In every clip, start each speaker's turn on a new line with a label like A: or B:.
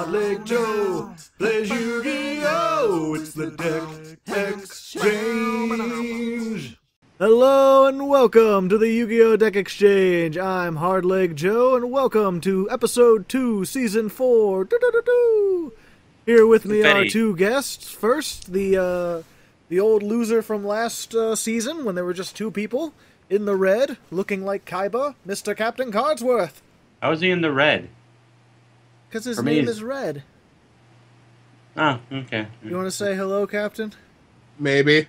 A: Hardleg Joe plays Yu-Gi-Oh! It's the Deck Exchange! Hello and welcome to the Yu-Gi-Oh! Deck Exchange. I'm Hardleg Joe and welcome to Episode 2, Season 4. Do-do-do-do. Here with me are two guests. First, the old loser from last season when there were just two people in the red, looking like Kaiba, Mr. Captain Cardsworth.
B: How is he in the red?
A: Because his name is Red.
B: Oh, okay.
A: You want to say hello, Captain?
C: Maybe.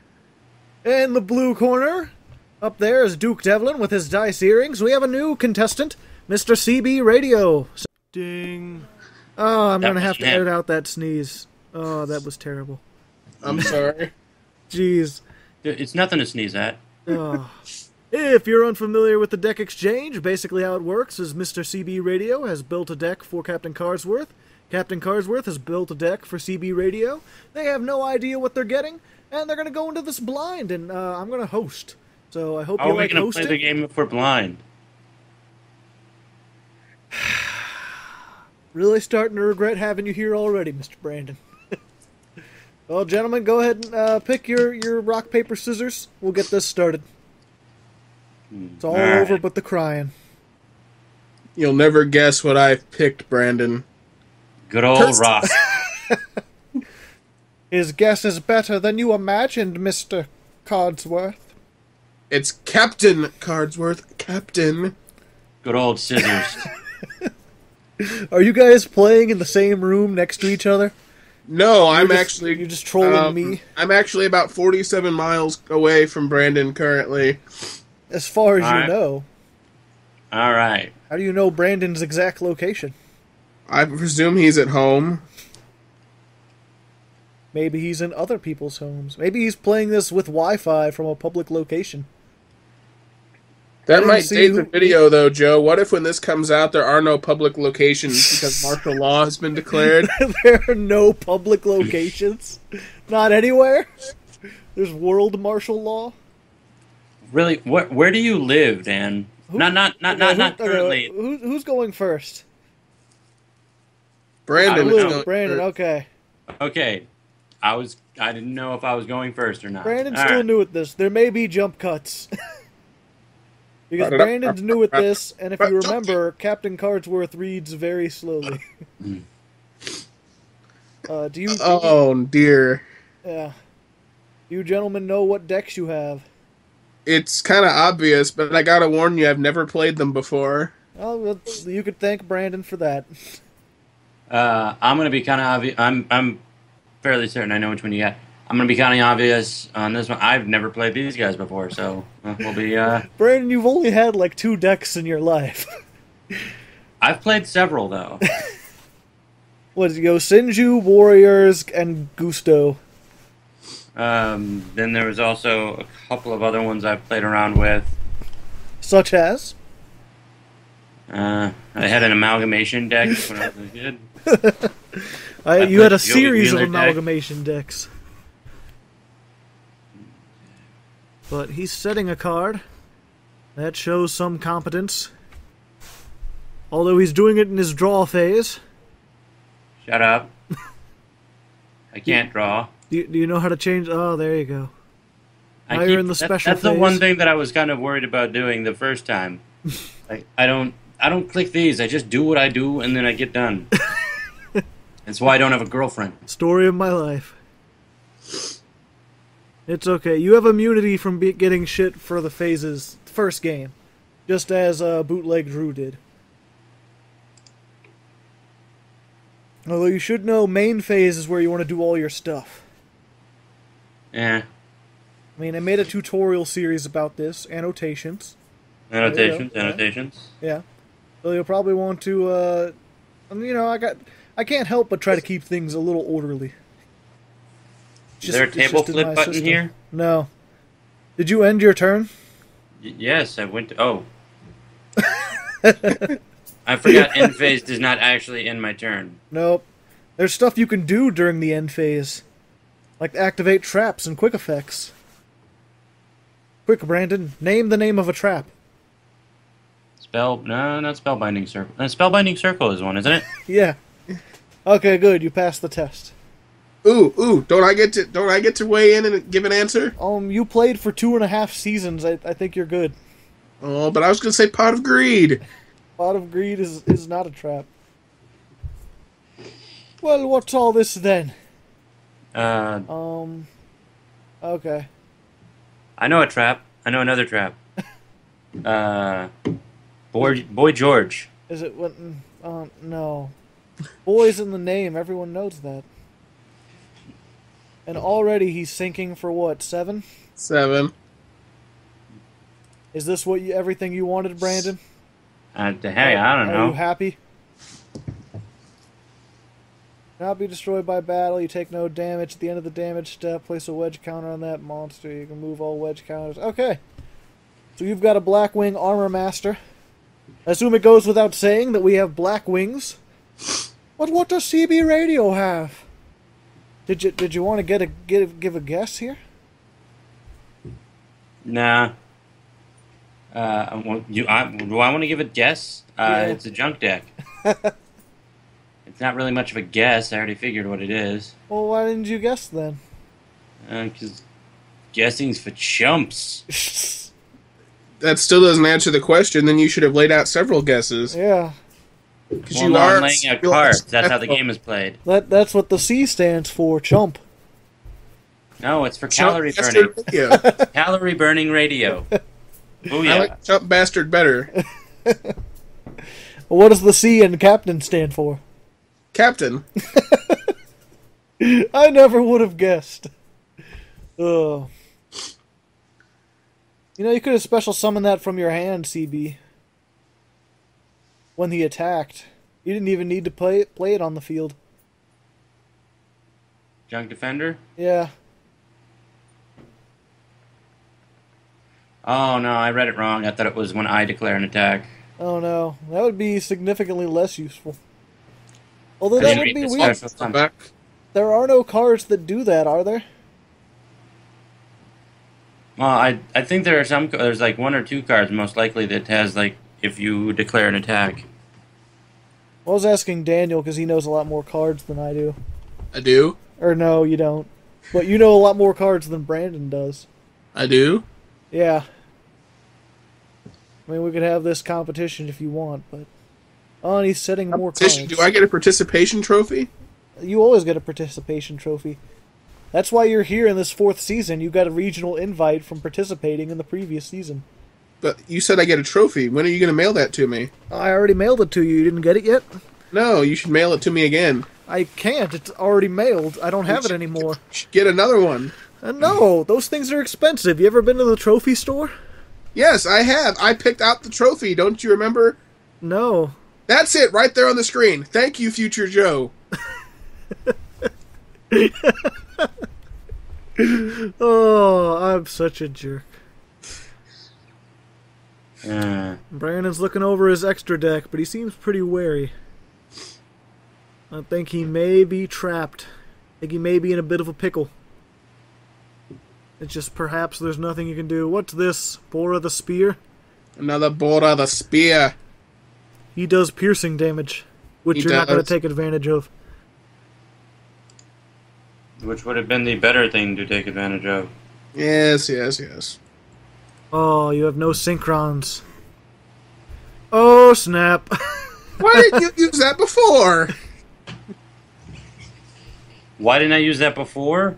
A: In the blue corner, up there is Duke Devlin with his dice earrings. We have a new contestant, Mr. CB Radio. Ding. Oh, I'm going to have to edit out that sneeze. Oh, that was terrible.
C: I'm sorry.
A: Jeez.
B: It's nothing to sneeze at.
A: Oh. If you're unfamiliar with the Deck Exchange, basically how it works is Mr. CB Radio has built a deck for Captain Cardsworth. Captain Cardsworth has built a deck for CB Radio. They have no idea what they're getting, and they're going to go into this blind, and I'm going to host. So I hope you like hosting.
B: How are we going to play the game if we're blind?
A: Really starting to regret having you here already, Mr. Brandon. Well, gentlemen, go ahead and pick your rock, paper, scissors. We'll get this started. It's all over but the crying.
C: You'll never guess what I've picked, Brandon.
B: Good old rock.
A: His guess is better than you imagined, Mr. Cardsworth.
C: It's Captain Cardsworth. Captain.
B: Good old scissors.
A: Are you guys playing in the same room next to each other?
C: No,
A: You're just trolling me?
C: I'm actually about 47 miles away from Brandon currently.
A: As far as you know.
B: All right.
A: How do you know Brandon's exact location?
C: I presume he's at home.
A: Maybe he's in other people's homes. Maybe he's playing this with Wi-Fi from a public location.
C: That might date the video, though, Joe. What if when this comes out, there are no public locations because martial law has been declared?
A: There are no public locations? Not anywhere? There's world martial law?
B: Really? Where do you live, Dan? Not currently.
A: Who's going first?
C: Brandon.
A: Brandon, okay.
B: Okay. I didn't know if I was going first or not.
A: Brandon's still new at this. There may be jump cuts. Because Brandon's new at this, and if you remember, Captain Cardsworth reads very slowly.
C: Oh, dear.
A: Yeah. Do you gentlemen know what decks you have?
C: It's kind of obvious, but I gotta warn you, I've never played them before.
A: Oh, you could thank Brandon for that.
B: I'm gonna be kind of obvious. I'm fairly certain I know which one you got. I'm gonna be kind of obvious on this one. I've never played these guys before, so we'll be.
A: Brandon, you've only had like 2 decks in your life.
B: I've played several though.
A: What did you go? Sinju, Warriors, and Gusto.
B: Then there was also a couple of other ones I've played around with.
A: Such as?
B: I had an amalgamation deck when I was a kid.
A: You had a series of amalgamation decks. But he's setting a card. That shows some competence. Although he's doing it in his draw phase.
B: Shut up. I can't draw.
A: Do you know how to change? Oh, there you go. Now you're in the special phase.
B: That's the one thing that I was kind of worried about doing the first time. I don't click these. I just do what I do, and then I get done. That's why I don't have a girlfriend.
A: Story of my life. It's okay. You have immunity from getting shit for the phases first game, just as Bootleg Drew did. Although you should know, main phase is where you want to do all your stuff.
B: Yeah.
A: I mean, I made a tutorial series about this. Annotations.
B: Annotations.
A: Yeah. So you'll probably want to, I can't help but try to keep things a little orderly.
B: Is there a table flip button here?
A: No. Did you end your turn?
B: Yes, I went to... Oh. I forgot end phase does not actually end my turn.
A: Nope. There's stuff you can do during the end phase. Like activate traps and quick effects. Quick, Brandon. Name the name of a trap.
B: No, not Spellbinding Circle. Spellbinding Circle is one, isn't it?
A: Yeah. Okay, good. You passed the test.
C: Ooh! Don't I get to weigh in and give an answer?
A: You played for 2.5 seasons. I think you're good.
C: Oh, but I was gonna say Pot of Greed.
A: Pot of Greed is not a trap. Well, what's all this then? Okay.
B: I know a trap. I know another trap. Boy George.
A: Is it what? No. Boy's in the name. Everyone knows that. And already he's sinking for what? 7?
C: 7.
A: Is this what everything you wanted, Brandon?
B: Hey, I don't know.
A: Are you happy? Not be destroyed by battle. You take no damage. At the end of the damage step, place a wedge counter on that monster. You can move all wedge counters. Okay. So you've got a Blackwing Armor Master. I assume it goes without saying that we have black wings. But what does CB Radio have? Did you want to give a guess here?
B: Nah. Do I want to give a guess?
A: Yeah.
B: It's a junk deck. It's not really much of a guess. I already figured what it is.
A: Well, why didn't you guess then?
B: Because guessing's for chumps.
C: That still doesn't answer the question. Then you should have laid out several guesses.
A: Yeah.
B: Well, no, I'm laying out cards. That's how the game is played.
A: That's what the C stands for, chump.
B: No, it's for calorie burning. Calorie burning radio. Booyah.
C: I like Chump Bastard better.
A: What does the C in Captain stand for?
C: Captain.
A: I never would have guessed. Oh. You know, you could have special summoned that from your hand, CB. When he attacked. You didn't even need to play it on the field.
B: Junk Defender?
A: Yeah.
B: Oh, no, I read it wrong. I thought it was when I declare an attack.
A: Oh, no. That would be significantly less useful. Although that would be weird. There are no cards that do that, are there?
B: Well, I think there are there's like 1 or 2 cards most likely that has like, if you declare an attack.
A: I was asking Daniel because he knows a lot more cards than I do.
C: I do?
A: Or no, you don't. But you know a lot more cards than Brandon does.
C: I do?
A: Yeah. I mean, we could have this competition if you want, but... Oh, and he's setting more cards.
C: Do I get a participation trophy?
A: You always get a participation trophy. That's why you're here in this 4th season. You got a regional invite from participating in the previous season.
C: But you said I get a trophy. When are you going to mail that to me?
A: I already mailed it to you. You didn't get it yet?
C: No, you should mail it to me again.
A: I can't. It's already mailed. I don't have it anymore.
C: You should get another one.
A: No, those things are expensive. You ever been to the trophy store?
C: Yes, I have. I picked out the trophy. Don't you remember?
A: No.
C: That's it, right there on the screen. Thank you, Future Joe.
A: Oh, I'm such a jerk. Brandon's looking over his extra deck, but he seems pretty wary. I think he may be trapped. I think he may be in a bit of a pickle. It's just perhaps there's nothing you can do. What's this? Bora the Spear?
C: Another Bora the Spear.
A: He does piercing damage, which you're not going to take advantage of.
B: Which would have been the better thing to take advantage of.
C: Yes, yes, yes.
A: Oh, you have no synchrons. Oh, snap.
C: Why didn't you use that before?
B: Why didn't I use that before?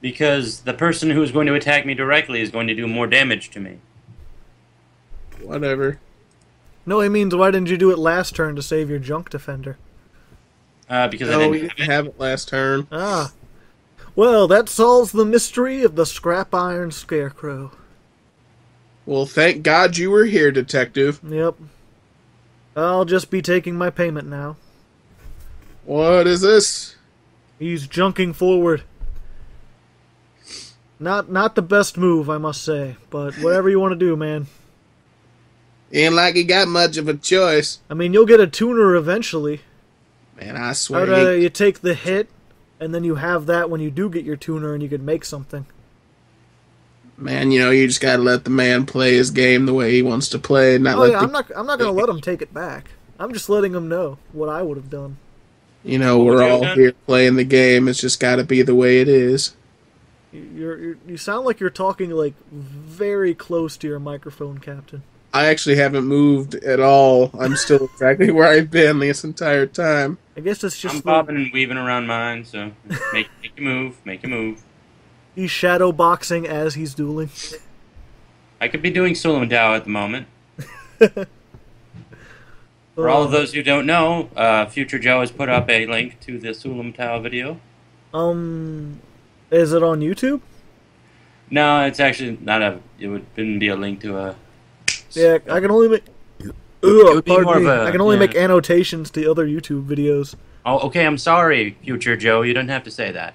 B: Because the person who is going to attack me directly is going to do more damage to me.
C: Whatever.
A: No, he means why didn't you do it last turn to save your junk defender?
B: Because I didn't
C: have it last turn.
A: Ah. Well, that solves the mystery of the scrap iron scarecrow.
C: Well, thank God you were here, Detective.
A: Yep. I'll just be taking my payment now.
C: What is this?
A: He's junking forward. Not the best move, I must say, but whatever you want to do, man.
C: Ain't like he got much of a choice.
A: I mean, you'll get a tuner eventually.
C: Man, I swear.
A: I'd rather you take the hit, and then you have that when you do get your tuner, and you can make something.
C: Man, you know, you just gotta let the man play his game the way he wants to play.
A: I'm not gonna let him take it back. I'm just letting him know what I would have done.
C: You know, we're all here playing the game. It's just got to be the way it is.
A: You sound like you're talking like very close to your microphone, Captain.
C: I actually haven't moved at all. I'm still exactly where I've been this entire time.
A: I guess it's just
B: I'm bobbing and weaving around mine, so make a move, make a move.
A: He's shadow boxing as he's dueling.
B: I could be doing Sulam Dao at the moment. For all of those who don't know, Future Joe has put up a link to the Sulam Dao video.
A: Is it on YouTube?
B: No, it's actually not a. It wouldn't be a link to a.
A: Yeah, I can only make. I can only make annotations to other YouTube videos.
B: Oh, okay. I'm sorry, Future Joe. You don't have to say that.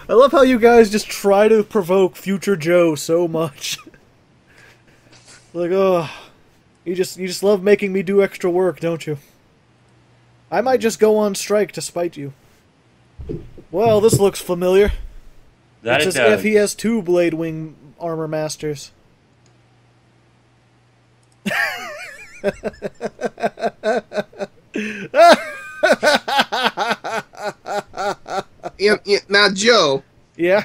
A: I love how you guys just try to provoke Future Joe so much. Like, oh, you just love making me do extra work, don't you? I might just go on strike to spite you. Well, this looks familiar. It's as if he has 2 Blackwing armor masters.
C: Now, Joe.
A: Yeah?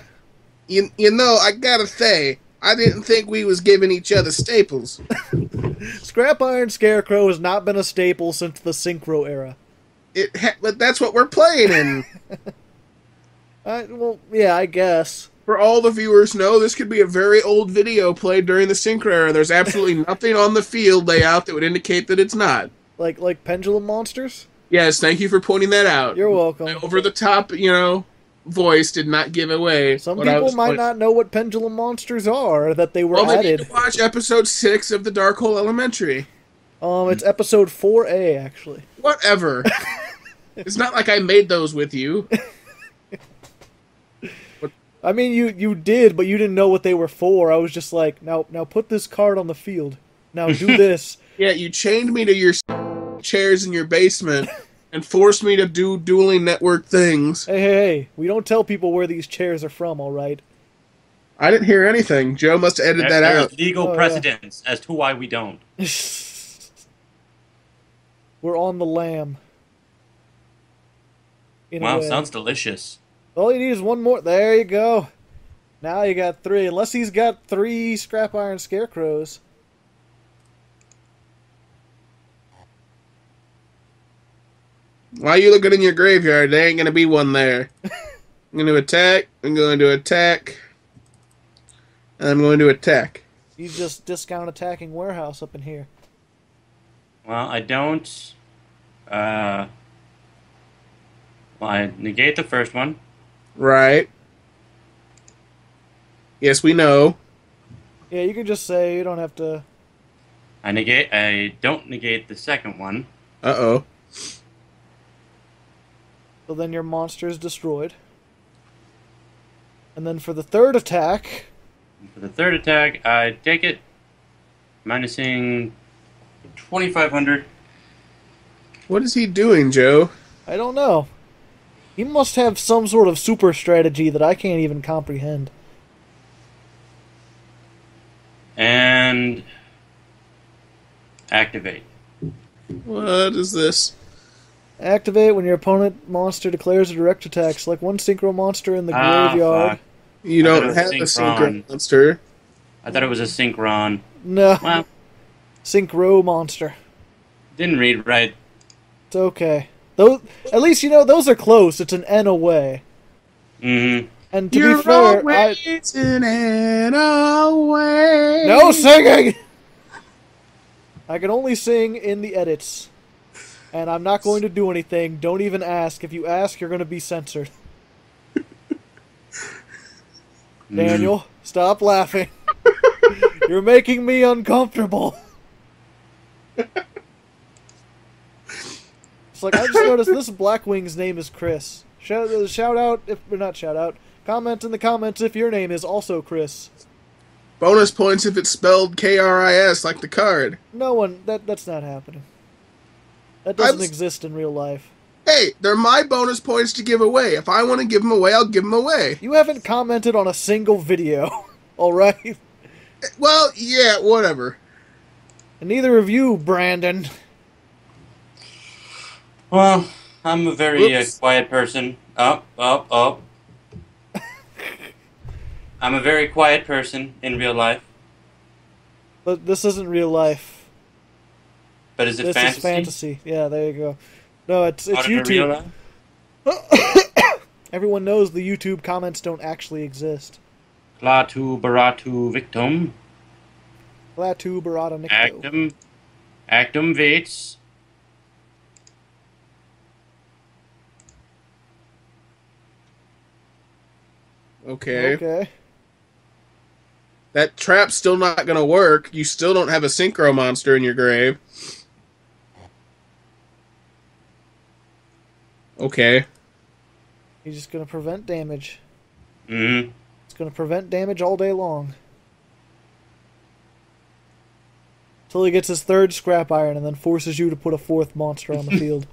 C: You know, I gotta say, I didn't think we was giving each other staples.
A: Scrap Iron Scarecrow has not been a staple since the Synchro era.
C: But that's what we're playing in.
A: Well, yeah, I guess.
C: For all the viewers know, this could be a very old video played during the Synchro era. There's absolutely nothing on the field layout that would indicate that it's not.
A: Like pendulum monsters?
C: Yes, thank you for pointing that out.
A: You're welcome.
C: My over-the-top, voice did not give away.
A: Some people might not know what pendulum monsters are, that they were added.
C: Well, they need to watch episode 6 of the Dark Hole Elementary.
A: It's episode 4A, actually.
C: Whatever. It's not like I made those with you.
A: I mean, you did, but you didn't know what they were for. I was just like, now put this card on the field. Now do this.
C: Yeah, you chained me to your chairs in your basement and forced me to do dueling network things.
A: Hey, we don't tell people where these chairs are from, all right?
C: I didn't hear anything. Joe must have edited that out.
B: Legal precedence as to why we don't.
A: We're on the lam.
B: Wow, sounds delicious.
A: All you need is one more. There you go. Now you got 3. Unless he's got 3 Scrap Iron Scarecrows.
C: Why are you looking in your graveyard? There ain't going to be one there. I'm going to attack. I'm going to attack. And I'm going to attack.
A: You just discount attacking warehouse up in here.
B: Well, I don't. Well, I negate the first one.
C: Right. Yes, we know.
A: Yeah, you can just say, you don't have to...
B: I don't negate the second one.
C: Uh-oh.
A: So then your monster is destroyed. And then for the third attack...
B: I take it, minusing 2,500.
C: What is he doing, Joe?
A: I don't know. He must have some sort of super strategy that I can't even comprehend.
B: And activate.
C: What is this?
A: Activate when your opponent monster declares a direct attack. Select one synchro monster in the graveyard.
B: Fuck.
C: You don't have a synchro monster.
B: I thought it was a synchron.
A: No.
B: Well,
A: synchro monster.
B: didn't read right.
A: It's okay. Those, at least, those are close. It's an N away.
B: Mm-hmm.
A: And to be fair,
C: it's an N away.
A: No singing! I can only sing in the edits. And I'm not going to do anything. Don't even ask. If you ask, you're going to be censored. Daniel, stop laughing. You're making me uncomfortable. It's like, I just noticed this Blackwing's name is Chris. Shout out, comment in the comments if your name is also Chris.
C: Bonus points if it's spelled K-R-I-S, like the card.
A: No one, that's not happening. That doesn't exist in real life.
C: Hey, they're my bonus points to give away. If I want to give them away, I'll give them away.
A: You haven't commented on a single video, alright?
C: Well, yeah, whatever.
A: And neither of you, Brandon.
B: Well, I'm a very
C: Whoops.
B: quiet person. Up. I'm a very quiet person in real life.
A: But this isn't real life.
B: But is it
A: This
B: fantasy?
A: is fantasy. Yeah, there you go. No, it's
B: Out of the real
A: YouTube.
B: life?
A: Everyone knows the YouTube comments don't actually exist.
B: Clatu baratu victim.
A: Latu Barada Nicto.
B: Actum vates.
C: Okay.
A: Okay.
C: That trap's still not gonna work. You still don't have a synchro monster in your grave. Okay.
A: He's just gonna prevent damage.
B: Mm-hmm.
A: It's gonna prevent damage all day long. Until he gets his third scrap iron and then forces you to put a fourth monster on the field.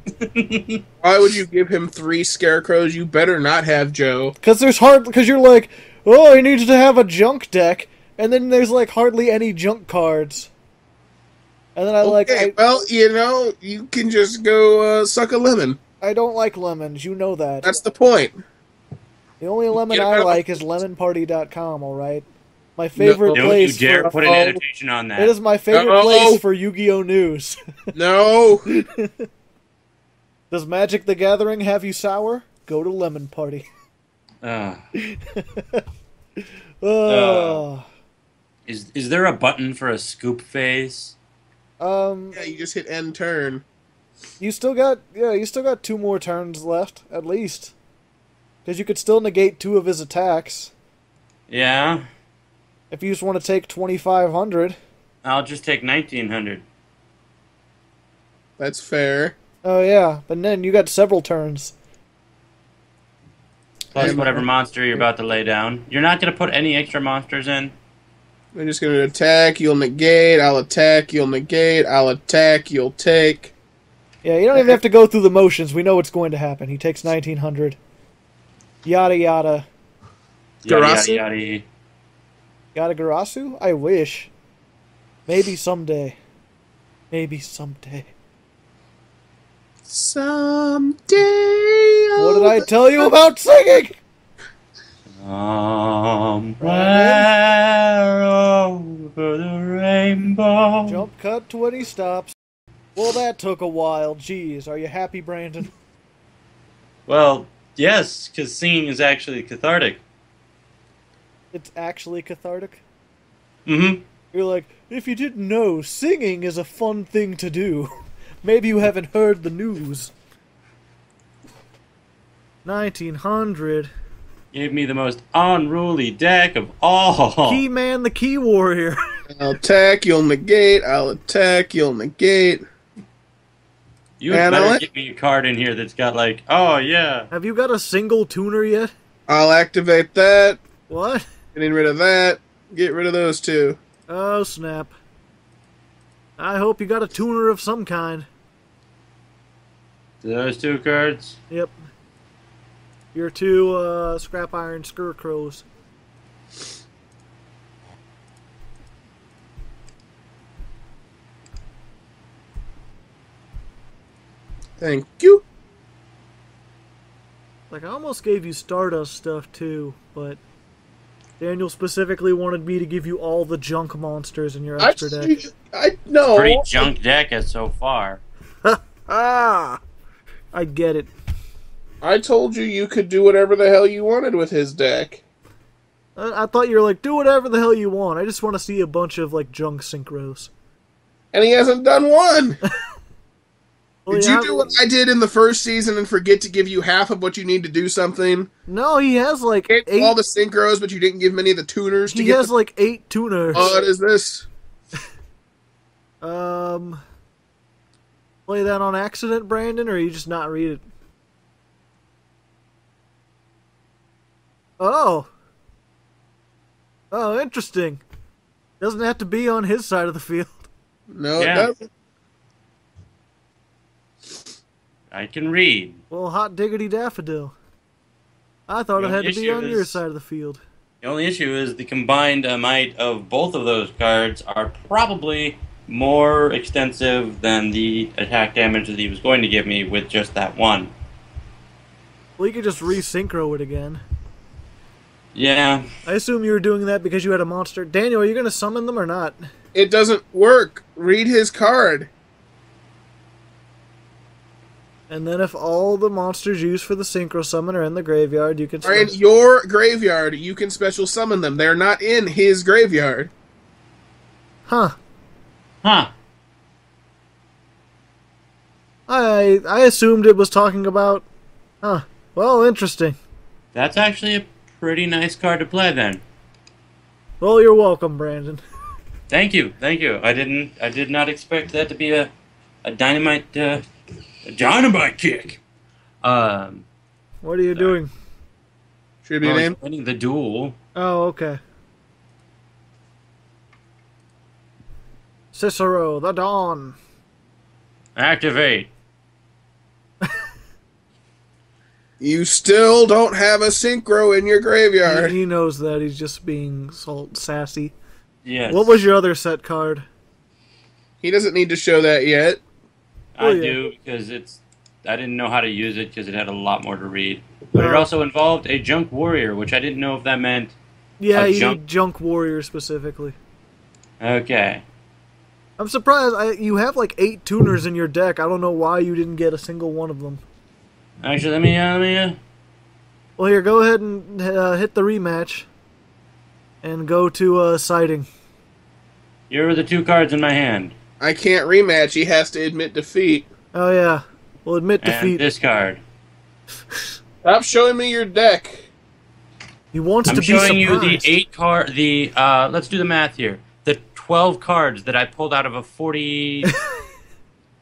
C: Why would you give him 3 scarecrows? You better not have Joe.
A: Because you're like, oh, he needs to have a junk deck, and then there's like hardly any junk cards. And then
C: Well, you can just go suck a lemon.
A: I don't like lemons, you know that.
C: That's the point.
A: The only lemon
C: Get
A: I
C: out of-
A: like is lemonparty.com, alright? My favorite
B: Don't you
A: place
B: dare
A: for...
B: put an annotation on that.
A: It is my favorite
C: No.
A: place for Yu-Gi-Oh! News.
C: No.
A: Does Magic the Gathering have you sour? Go to Lemon Party.
B: Is there a button for a scoop phase?
C: Yeah, you just hit end turn.
A: You still got 2 more turns left, at least. Because you could still negate 2 of his attacks.
B: Yeah.
A: If you just want to take 2,500.
B: I'll just take 1900.
C: That's fair.
A: Oh yeah, but then you got several turns.
B: Plus whatever monster you're about to lay down. You're not going to put any extra monsters in?
C: I'm just going to attack, you'll negate, I'll attack, you'll negate, I'll attack, you'll take.
A: Yeah, you don't even have to go through the motions. We know what's going to happen. He takes 1,900. Yada yada.
C: Garasu?
B: Yada.
A: Yada Garasu? I wish. Maybe someday. Maybe someday.
C: Someday.
A: What did I tell you about singing?
B: Somewhere over the rainbow.
A: Jump cut 20 stops. Well, that took a while. Jeez, are you happy, Brandon?
B: Well, yes, because singing is actually cathartic.
A: It's actually cathartic.
B: Mm-hmm.
A: You're like, if you didn't know, singing is a fun thing to do. Maybe you haven't heard the news. 1,900.
B: Gave me the most unruly deck of all.
A: Key man, the key warrior.
C: I'll attack, you'll negate, I'll attack, you'll negate.
B: You
C: And
B: better
C: I'll-
B: get me a card in here that's got like, oh yeah.
A: Have you got a single tuner yet?
C: I'll activate that,
A: What?
C: getting rid of that, get rid of those 2.
A: Oh, snap. I hope you got a tuner of some kind.
B: Those 2 cards.
A: Yep. Your 2 scrap iron scarecrows.
C: Thank you.
A: Like, I almost gave you Stardust stuff too, but Daniel specifically wanted me to give you all the junk monsters in your extra deck.
C: I know.
B: Pretty junk deck as so far.
A: Ah! I get it.
C: I told you you could do whatever the hell you wanted with his deck.
A: I thought you were like, do whatever the hell you want. I just want to see a bunch of, like, junk synchros.
C: And he hasn't done one.
A: Well,
C: Did
A: yeah,
C: you do what I did in the first season and forget to give you half of what you need to do something?
A: No, he has, like,
C: Get
A: 8...
C: all the synchros, but you didn't give many of the tuners to
A: He
C: get
A: has,
C: the...
A: like, 8 tuners.
C: What is this?
A: Play that on accident, Brandon, or you just not read it? Oh. Oh, interesting. Doesn't have to be on his side of the field.
C: No,
B: Yeah.
C: it doesn't.
B: I can read.
A: Well, hot diggity daffodil. I thought it
B: The
A: had to be
B: issue
A: on your
B: is-
A: side of the field.
B: The only issue is the combined might of both of those cards are probably more extensive than the attack damage that he was going to give me with just that one.
A: Well, you could just re-synchro it again.
B: Yeah.
A: I assume you were doing that because you had a monster. Daniel, are you going to summon them or not?
C: It doesn't work. Read his card.
A: And then if all the monsters used for the synchro summon are in the graveyard, you can...
C: Are in your graveyard. You can special summon them. They're not in his graveyard.
A: Huh.
B: Huh.
A: I assumed it was talking about... Huh. Well, interesting.
B: That's actually a pretty nice card to play then.
A: Well, you're welcome, Brandon.
B: Thank you. Thank you. I did not expect that to be a dynamite kick.
A: What are you doing?
C: Should be name.
B: Winning the duel.
A: Oh, okay. Cicero, the Dawn.
B: Activate.
C: You still don't have a synchro in your graveyard.
A: He knows that. He's just being sassy.
B: Yes.
A: What was your other set card?
C: He doesn't need to show that yet.
B: I
A: yeah.
B: do because I didn't know how to use it because it had a lot more to read. But it also involved a junk warrior, which I didn't know if that meant.
A: Yeah, you need junk warrior specifically.
B: Okay.
A: I'm surprised. You have like 8 tuners in your deck. I don't know why you didn't get a single one of them.
B: Actually, let me.
A: Well, here, go ahead and hit the rematch. And go to sighting.
B: Here are the 2 cards in my hand.
C: I can't rematch. He has to admit defeat.
A: Oh, yeah. Well, admit
B: And
A: defeat.
B: this card.
C: Stop showing me your deck.
A: He wants
B: I'm
A: to be surprised.
B: showing you the 8 card. Let's do the math here. The 12 cards that I pulled out of a 40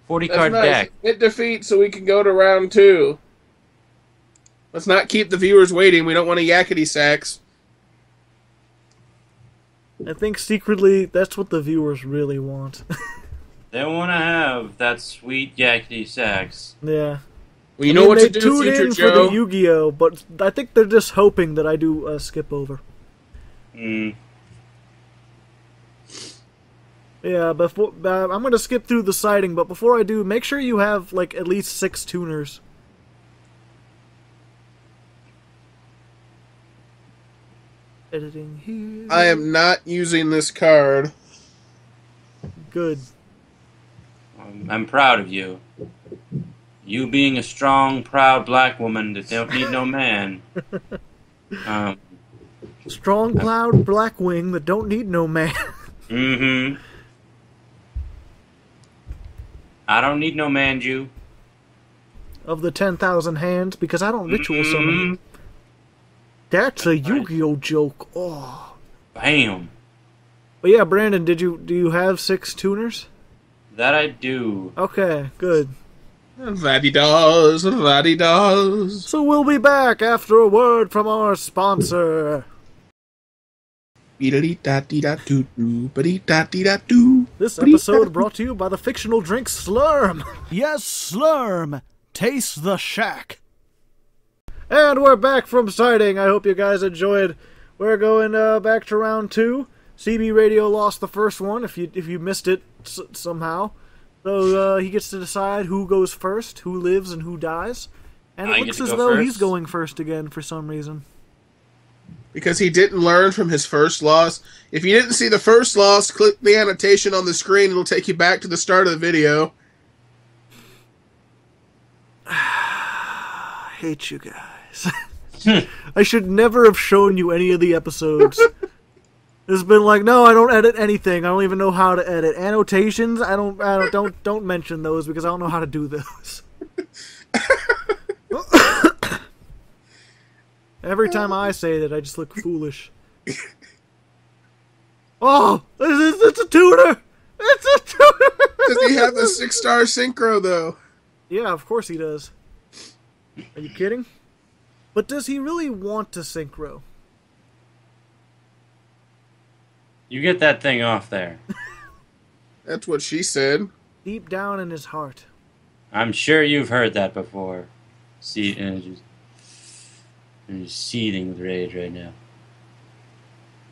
B: card
C: nice.
B: deck.
C: Admit defeat so we can go to round 2. Let's not keep the viewers waiting. We don't want a yakety sax.
A: I think secretly that's what the viewers really want.
B: They want to have that sweet yakety sax.
A: Yeah.
C: Well, you know what to do,
A: tune
C: Future
A: in
C: Joe.
A: for the Yu-Gi-Oh, but I think they're just hoping that I do a skip over. Yeah, before I'm gonna skip through the sighting, but before I do, make sure you have like at least 6 tuners. Editing here.
C: I am not using this card.
A: Good.
B: I'm proud of you. You being a strong, proud black woman that don't need no man.
A: Strong, proud Blackwing that don't need no man.
B: Mm-hmm. I don't need no man, Jew.
A: Of the 10,000 hands, because I don't ritual summon. That's a Yu-Gi-Oh joke. Oh.
B: Bam.
A: But yeah, Brandon, do you have 6 tuners?
B: That I do.
A: Okay, good.
C: That he does. That he does.
A: So we'll be back after a word from our sponsor.
C: This
A: episode brought to you by the fictional drink Slurm.
D: Yes, Slurm. Taste the shack.
A: And we're back from sighting. I hope you guys enjoyed. We're going back to round 2. CB Radio lost the first one if you missed it somehow. So he gets to decide who goes first, who lives, and who dies. And it looks as though he's going first again for some reason.
C: Because he didn't learn from his first loss. If you didn't see the first loss, click the annotation on the screen. It'll take you back to the start of the video.
A: I hate you guys. I should never have shown you any of the episodes. It's been like, no, I don't edit anything. I don't even know how to edit annotations. Don't mention those because I don't know how to do those. Every time I say that, I just look foolish. Oh, it's a tuner! It's a tuner!
C: Does he have the 6-star synchro, though?
A: Yeah, of course he does. Are you kidding? But does he really want to synchro?
B: You get that thing off there.
C: That's what she said.
A: Deep down in his heart.
B: I'm sure you've heard that before. See, I'm just seething with rage right now.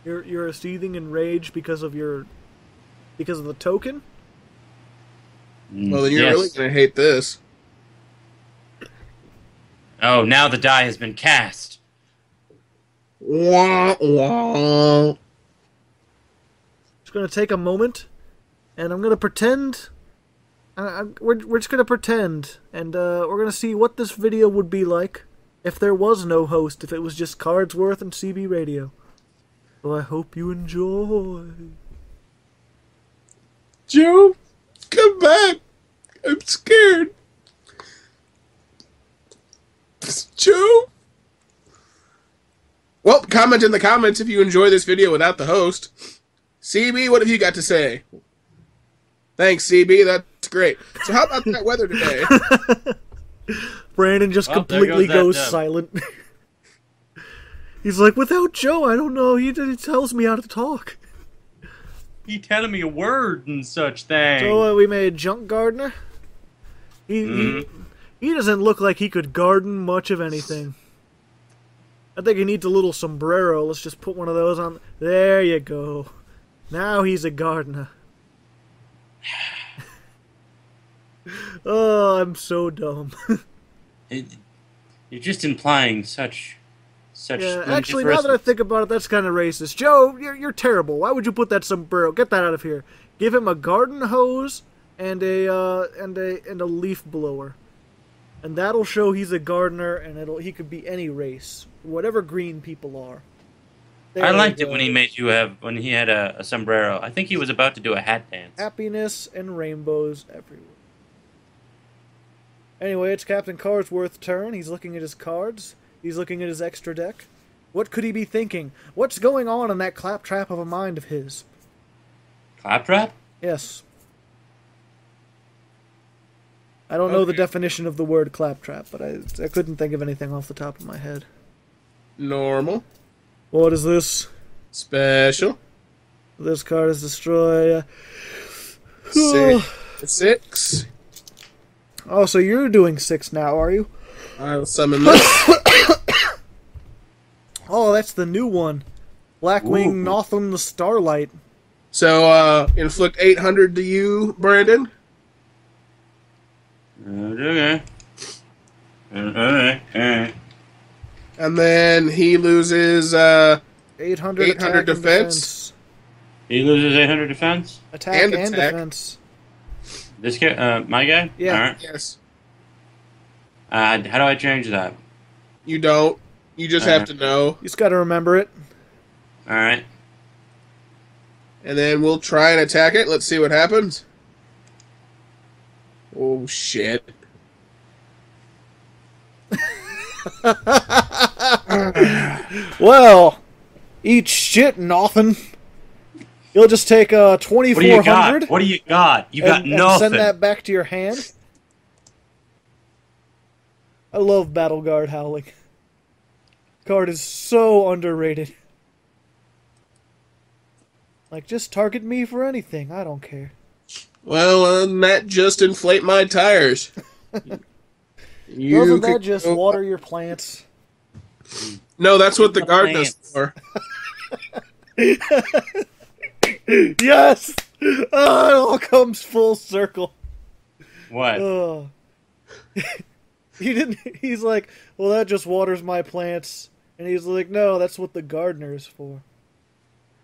A: You're seething in rage because of the token?
C: Well, then you're really gonna hate this.
B: Oh, now the die has been cast.
C: Wah, wah.
A: Just gonna take a moment, and I'm gonna pretend. We're just gonna pretend, and we're gonna see what this video would be like if there was no host, if it was just Cardsworth and CB Radio. So I hope you enjoy.
C: Joe, come back. I'm scared. Joe? Well, comment in the comments if you enjoy this video without the host. CB, what have you got to say? Thanks, CB. That's great. So how about that weather today?
A: Brandon just completely goes silent. He's like, without Joe, I don't know. He tells me how to talk.
B: He telling me a word and such thing.
A: So we made Junk Gardener. He doesn't look like he could garden much of anything. I think he needs a little sombrero. Let's just put one of those on. There you go. Now he's a gardener. Oh, I'm so dumb.
B: You're just implying such.
A: Yeah, actually, now that I think about it, that's kind of racist. Joe, you're terrible. Why would you put that sombrero? Get that out of here. Give him a garden hose and a leaf blower, and that'll show he's a gardener. And he could be any race, whatever green people are.
B: I liked it when he had a sombrero. I think he was about to do a hat dance.
A: Happiness and rainbows everywhere. Anyway, it's Captain Cardsworth's turn. He's looking at his cards. He's looking at his extra deck. What could he be thinking? What's going on in that claptrap of a mind of his?
B: Claptrap?
A: Yes. I don't know the definition of the word claptrap, but I couldn't think of anything off the top of my head.
C: Normal.
A: What is this?
C: Special.
A: This card is destroy.
C: 6.
A: Oh, so you're doing 6 now, are you?
C: I'll summon this.
A: Oh, that's the new one. Blackwing Notham the Starlight.
C: So, inflict 800 to you, Brandon.
B: Okay.
C: And then he loses
A: 800
C: defense.
B: He loses 800 defense?
A: Attack and
C: attack.
A: defense.
B: This guy, my guy?
A: Yeah.
B: All right.
C: Yes.
B: How do I change that?
C: You don't. You just have to know.
A: You just gotta remember it.
B: All right.
C: And then we'll try and attack it. Let's see what happens. Oh, shit.
A: Well, eat shit, nothing. You'll just take 2,400.
B: What do you got? You got
A: and
B: nothing.
A: send that back to your hand. I love Battle Guard Howling. Card is so underrated. Like, just target me for anything. I don't care.
C: Well, that just inflate my tires.
A: Doesn't that just water your plants?
C: No, that's what the gardener's for.
A: Yes! Oh, it all comes full circle.
B: What?
A: He's like, well, that just waters my plants. And he's like, no, that's what the gardener is for.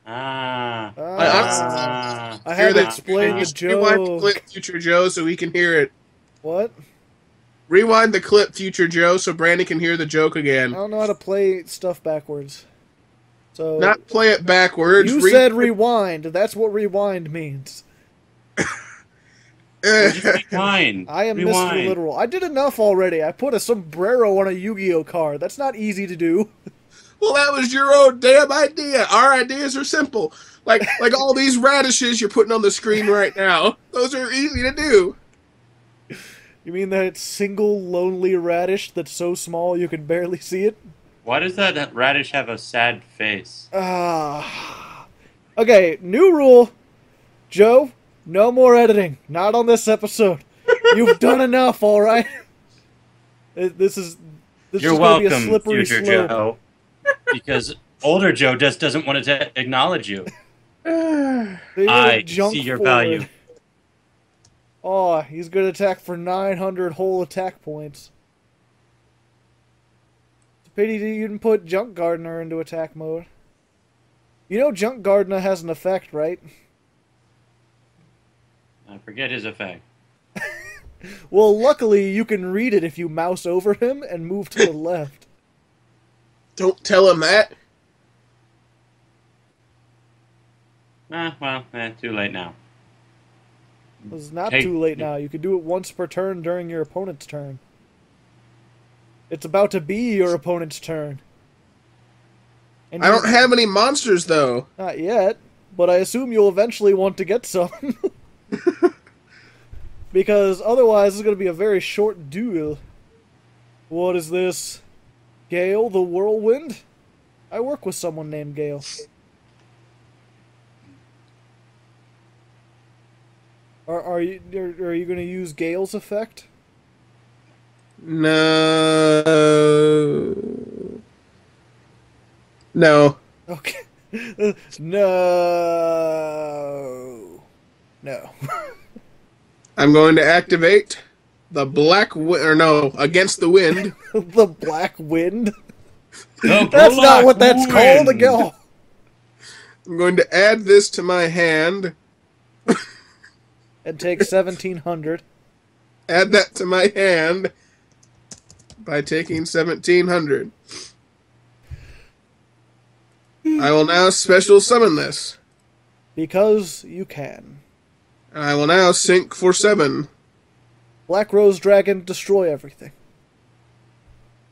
B: Ah.
A: I had to explain the joke.
C: Rewind the clip, Future Joe, so we can hear it.
A: What?
C: Rewind the clip, Future Joe, so Brandon can hear the joke again.
A: I don't know how to play stuff backwards. So
C: Not play it backwards.
A: You said rewind. That's what rewind means.
B: Rewind.
A: I am Mr. Literal. I did enough already. I put a sombrero on a Yu-Gi-Oh card. That's not easy to do.
C: Well, that was your own damn idea. Our ideas are simple. Like all these radishes you're putting on the screen right now. Those are easy to do.
A: You mean that single lonely radish that's so small you can barely see it?
B: Why does that radish have a sad face?
A: Okay, new rule. Joe, no more editing. Not on this episode. You've done enough, all right? This is
B: You're
A: gonna
B: welcome,
A: be a slippery
B: Future
A: slope.
B: Joe. Because older Joe just doesn't want to acknowledge you. I see your value.
A: Oh, he's going to attack for 900 whole attack points. Pity you didn't put Junk Gardener into attack mode. You know Junk Gardener has an effect, right?
B: I forget his effect.
A: Well, luckily you can read it if you mouse over him and move to the left.
C: Don't tell him that.
B: Too late now.
A: It's not too late now. You can do it once per turn during your opponent's turn. It's about to be your opponent's turn. And
C: I don't have any monsters, though.
A: Not yet, but I assume you'll eventually want to get some. Because otherwise it's going to be a very short duel. What is this? Gale the Whirlwind? I work with someone named Gale. Are you going to use Gale's effect?
C: No. No.
A: Okay. No. No.
C: I'm going to activate the against the wind.
A: The Black Wind?
B: The
A: That's not
B: Black
A: what that's
B: Wind.
A: called, Gale.
C: I'm going to add this to my hand.
A: And take 1,700.
C: Add that to my hand by taking 1,700. I will now special summon this.
A: Because you can.
C: And I will now sink for 7.
A: Black Rose Dragon, destroy everything.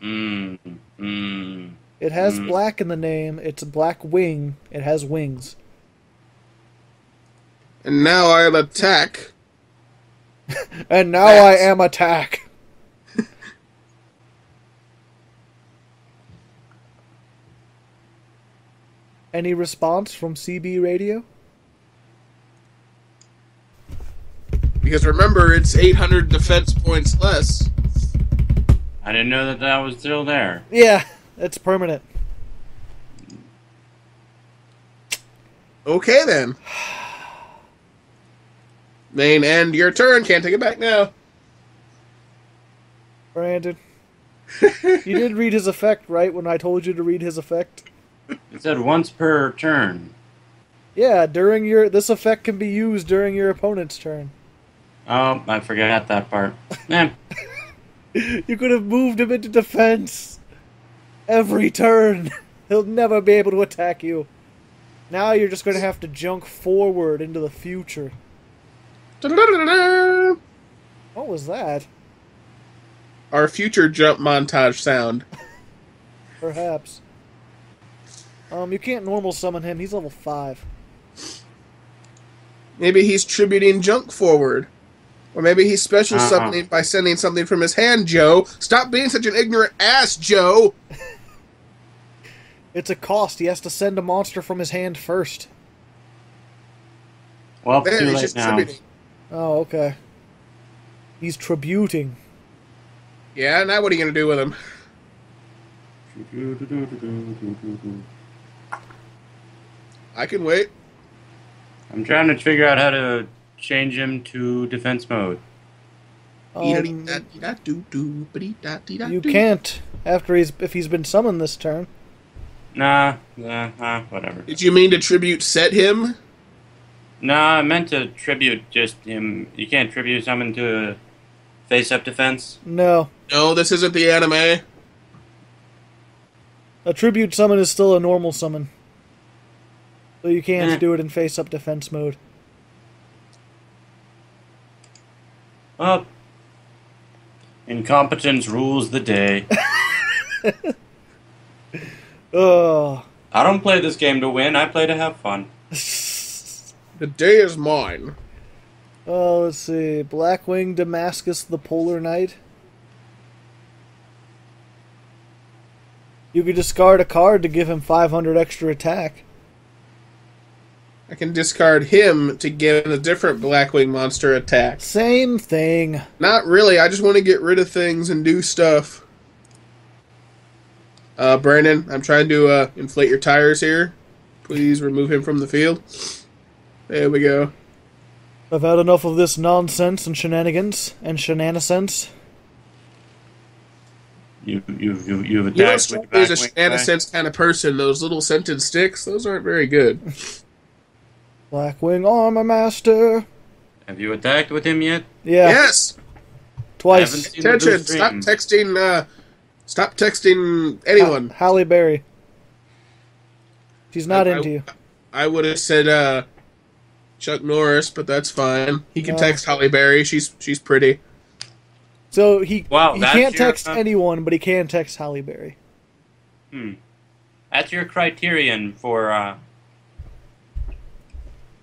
A: It has black in the name. It's a Blackwing. It has wings.
C: And now I'll attack.
A: And now I am attack. Any response from CB Radio?
C: Because remember, it's 800 defense points less.
B: I didn't know that was still there.
A: Yeah, it's permanent.
C: Okay, then. Main end your turn. Can't take it back now.
A: Brandon. You did read his effect, right, when I told you to read his effect?
B: It said once per turn.
A: Yeah, this effect can be used during your opponent's turn.
B: Oh, I forgot that part.
A: You could have moved him into defense every turn. He'll never be able to attack you. Now you're just going to have to junk forward into the future.
C: Da-da-da-da-da.
A: What was that?
C: Our future jump montage sound.
A: Perhaps. You can't normal summon him. He's level 5.
C: Maybe he's tributing junk forward. Or maybe he's special summoning by sending something from his hand, Joe. Stop being such an ignorant ass, Joe!
A: It's a cost. He has to send a monster from his hand first.
B: Well,
C: There,
B: too
C: he's
B: late
C: just
B: now.
C: tributing.
A: Oh, okay. He's tributing.
C: Yeah, now what are you going to do with him? I can wait.
B: I'm trying to figure out how to change him to defense mode.
A: You
C: You
A: can't if he's been summoned this turn.
B: Nah, whatever.
C: Did you mean to tribute set him?
B: Nah, I meant to tribute just him. You can't tribute summon to face-up defense.
A: No.
C: No, this isn't the anime.
A: A tribute summon is still a normal summon. So you can't do it in face-up defense mode.
B: Well, incompetence rules the day.
A: Ugh.
B: I don't play this game to win. I play to have fun.
C: The day is mine.
A: Oh, let's see. Blackwing Damascus the Polar Knight. You could discard a card to give him 500 extra attack.
C: I can discard him to give a different Blackwing monster attack.
A: Same thing.
C: Not really, I just want to get rid of things and do stuff. Brandon, I'm trying to inflate your tires here. Please remove him from the field. There we go.
A: I've had enough of this nonsense and shenanigans and shenanigans.
B: You've
C: You know,
B: attacked with
C: Strong is a
B: Blackwing.
C: shenanigans kind of person. Those little scented sticks, those aren't very good.
A: Blackwing Armor Master.
B: Have you attacked with him yet?
A: Yeah,
C: Yes.
B: I haven't
A: twice.
B: seen the
C: Attention!
B: blue
C: Stop
B: stream.
C: texting. Stop texting anyone.
A: Halle Berry. She's not
C: I-
A: into you.
C: I would have said Chuck Norris, but that's fine. He can text Halle Berry. She's pretty.
A: So he
B: Wow, that's
A: can't
B: your-
A: text anyone, but he can text Halle Berry.
B: That's your criterion for.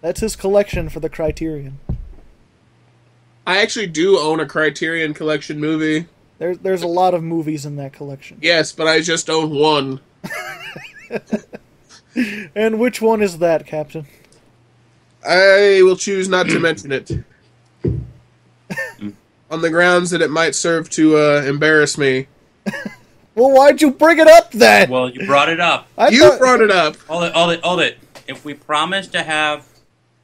A: That's his collection for the Criterion.
C: I actually do own a Criterion Collection movie.
A: There's a lot of movies in that collection.
C: Yes, but I just own one.
A: And which one is that, Captain?
C: I will choose not to mention it. On the grounds that it might serve to embarrass me.
A: Well, why'd you bring it up then?
B: Well, you brought it up.
C: You brought it up.
B: Hold it. If we promise to have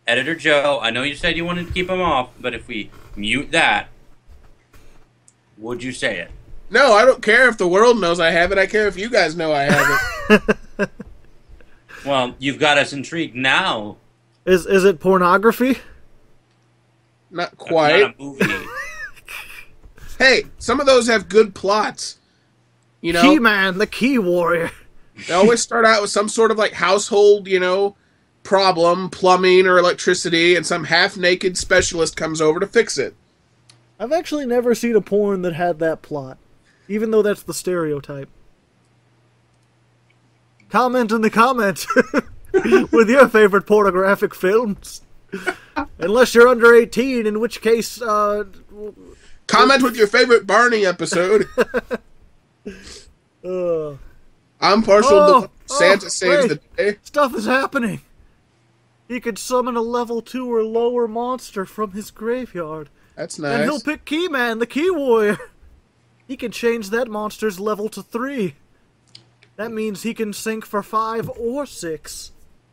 B: Editor Joe, I know you said you wanted to keep him off, but if we mute that, would you say it?
C: No, I don't care if the world knows I have it. I care if you guys know I have it.
B: Well, you've got us intrigued now.
A: Is it pornography?
C: Not quite.
B: Not a movie.
C: Hey, some of those have good plots. You know,
A: Key Man, the Key Warrior.
C: they always start out with some sort of like household, problem, plumbing or electricity, and some half-naked specialist comes over to fix it.
A: I've actually never seen a porn that had that plot, even though that's the stereotype. Comment in the comments with your favorite pornographic films. Unless you're under 18, in which case,
C: Comment with your favorite Barney episode. I'm partial to Santa Saves the Day.
A: Stuff is happening. He could summon a level 2 or lower monster from his graveyard.
C: That's
A: And he'll
C: nice.
A: pick Key Man, the Key Warrior. He can change that monster's level to 3. That means he can sync for 5 or 6.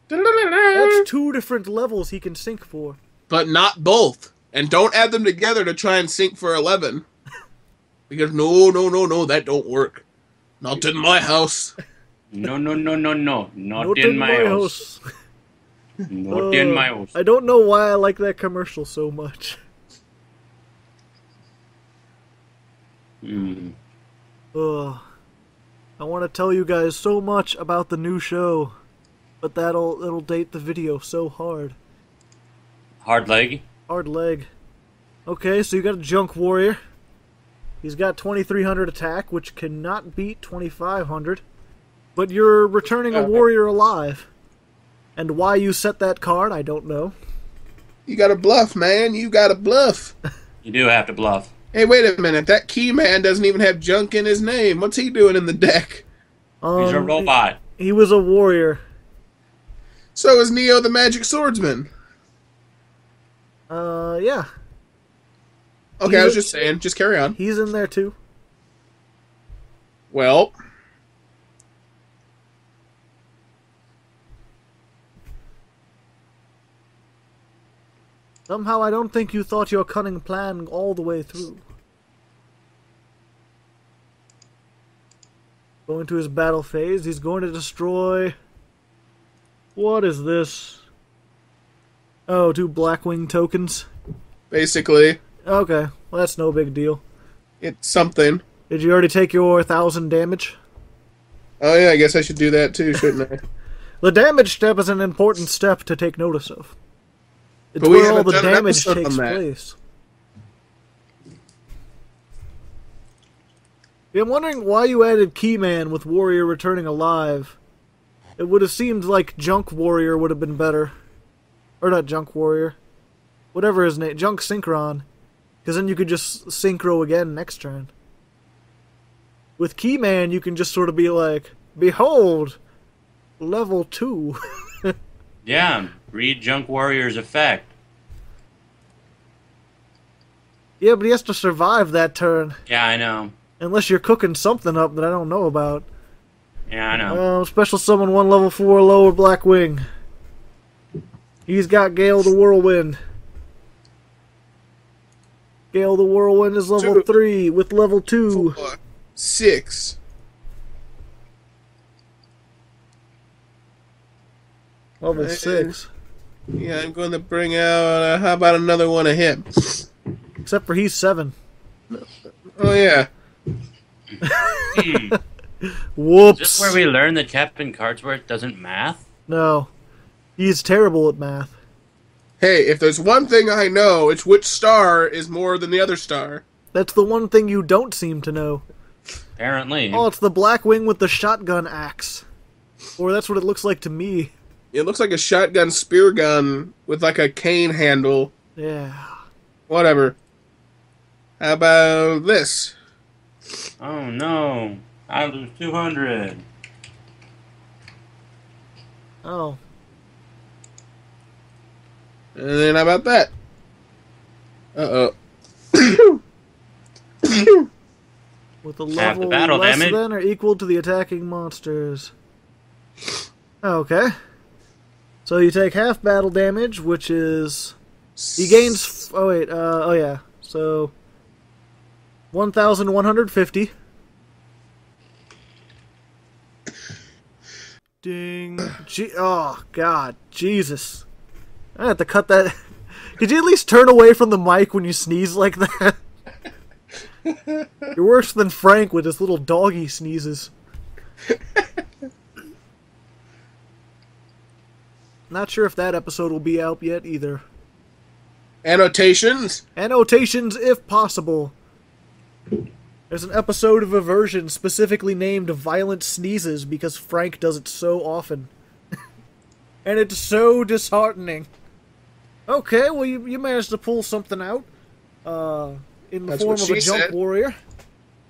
A: That's 2 different levels he can sync for.
C: But not both. And don't add them together to try and sync for 11. Because no, that don't work. Not in my house.
B: No. Not in my house. Not in my house.
A: I don't know why I like that commercial so much. I want to tell you guys so much about the new show, but it'll date the video so hard.
B: Hardleg.
A: Hardleg. Okay, so you got a Junk Warrior. He's got 2300 attack, which cannot beat 2500. But you're returning a warrior alive. And why you set that card, I don't know.
C: You gotta bluff, man. You gotta bluff.
B: You do have to bluff.
C: Hey, wait a minute. That Key Man doesn't even have junk in his name. What's he doing in the deck?
B: He's a robot.
A: He was a warrior.
C: So is Neo the Magic Swordsman.
A: Yeah.
C: Okay, I was just saying. Just carry on.
A: He's in there too.
C: Well,
A: Somehow I don't think you thought your cunning plan all the way through. Going to his battle phase, he's going to destroy... What is this? Oh, 2 Blackwing tokens.
C: basically,
A: Okay, well that's no big deal.
C: it's something.
A: Did you already take your 1000 damage?
C: Oh yeah, I guess I should do that too, shouldn't I?
A: The damage step is an important step to take notice of. It's
C: But we
A: where all
C: haven't
A: the
C: done an
A: damage
C: episode
A: takes
C: on that.
A: place. Yeah, I'm wondering why you added Keyman with Warrior returning alive. It would have seemed like Junk Warrior would have been better. Or not Junk Warrior. Whatever his name, Junk Synchron. Because then you could just Synchro again next turn. With Keyman, you can just sort of be like, behold, level 2.
B: Yeah, read Junk Warrior's effect.
A: Yeah, but he has to survive that turn.
B: Yeah, I know.
A: Unless you're cooking something up that I don't know about.
B: Yeah, I know.
A: Special summon 1 level 4 lower Blackwing. He's got Gale the Whirlwind. Gale the Whirlwind is level 3 with level 2.
C: 6.
A: Level 6.
C: Yeah, I'm going to bring out. How about another one of him?
A: Except for he's 7.
C: Oh yeah.
A: Whoops.
B: Is this where we learn that Captain Cardsworth doesn't math?
A: No. He's terrible at math.
C: Hey, if there's one thing I know, it's which star is more than the other star.
A: That's the one thing you don't seem to know.
B: Apparently.
A: Oh, it's the Blackwing with the shotgun axe. Or that's what it looks like to me.
C: It looks like a shotgun spear gun with like a cane handle.
A: Yeah.
C: Whatever. How about this?
B: Oh no. I lose 200.
A: Oh.
C: And then how about that? Uh-oh.
A: With a
B: Half the
A: level
B: battle
A: less
B: damage.
A: than or equal to the attacking monsters. Okay. So you take half battle damage, which is... He gains... Oh, wait. Oh, yeah. So... 1,150.
D: Ding.
A: Oh, God. Jesus. I have to cut that... Could you at least turn away from the mic when you sneeze like that? You're worse than Frank with his little doggy sneezes. Not sure if that episode will be out yet either.
C: Annotations?
A: Annotations if possible. There's an episode of Aversion specifically named Violent Sneezes because Frank does it so often. And it's so disheartening. Okay, well you managed to pull something out. In the
C: That's
A: form
C: what
A: of a
C: she
A: junk
C: said.
A: warrior.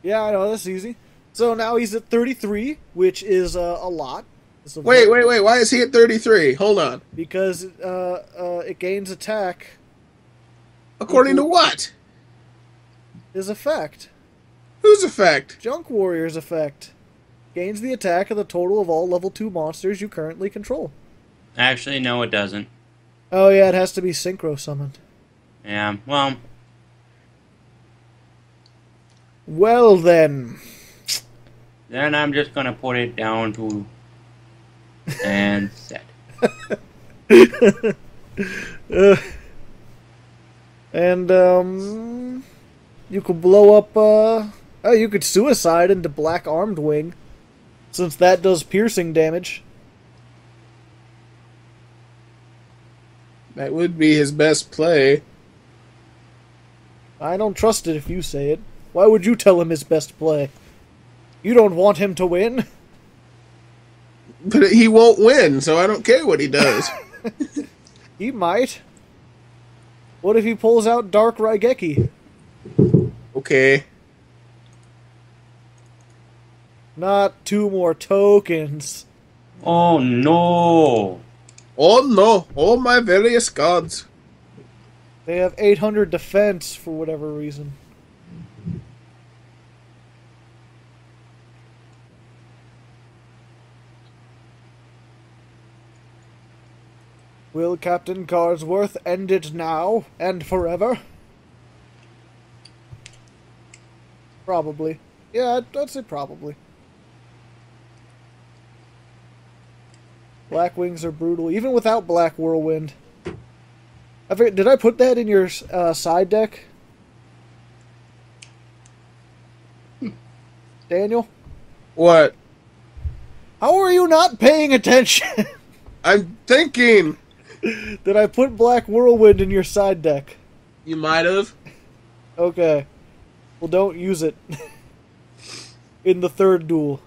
A: Yeah, I know, that's easy. So now he's at 33, which is a lot. It's a
C: Wait. Why is he at 33? Hold on.
A: Because it gains attack.
C: According to what?
A: His effect.
C: Whose effect?
A: Junk Warrior's effect. Gains the attack of the total of all level 2 monsters you currently control.
B: Actually, no, it doesn't.
A: Oh yeah, it has to be synchro summoned.
B: Yeah, well,
A: Well then.
B: then I'm just gonna put it down to... and set.
A: And you could blow up oh, you could suicide into Black Armed Wing, since that does piercing damage.
C: That would be his best play.
A: I don't trust it if you say it. Why would you tell him his best play? You don't want him to win?
C: But he won't win, so I don't care what he does.
A: He might. What if he pulls out Dark Raigeki?
C: Okay.
A: Not 2 more tokens.
B: Oh no!
C: Oh no, all my various gods.
A: They have 800 defense for whatever reason. Will Captain Cardsworth end it now and forever? Probably. Yeah, I'd say probably. Blackwings are brutal, even without Black Whirlwind. Did I put that in your side deck? Daniel?
C: What?
A: How are you not paying attention?
C: I'm thinking.
A: Did I put Black Whirlwind in your side deck?
C: You might have.
A: Okay. Well, don't use it. In the third duel.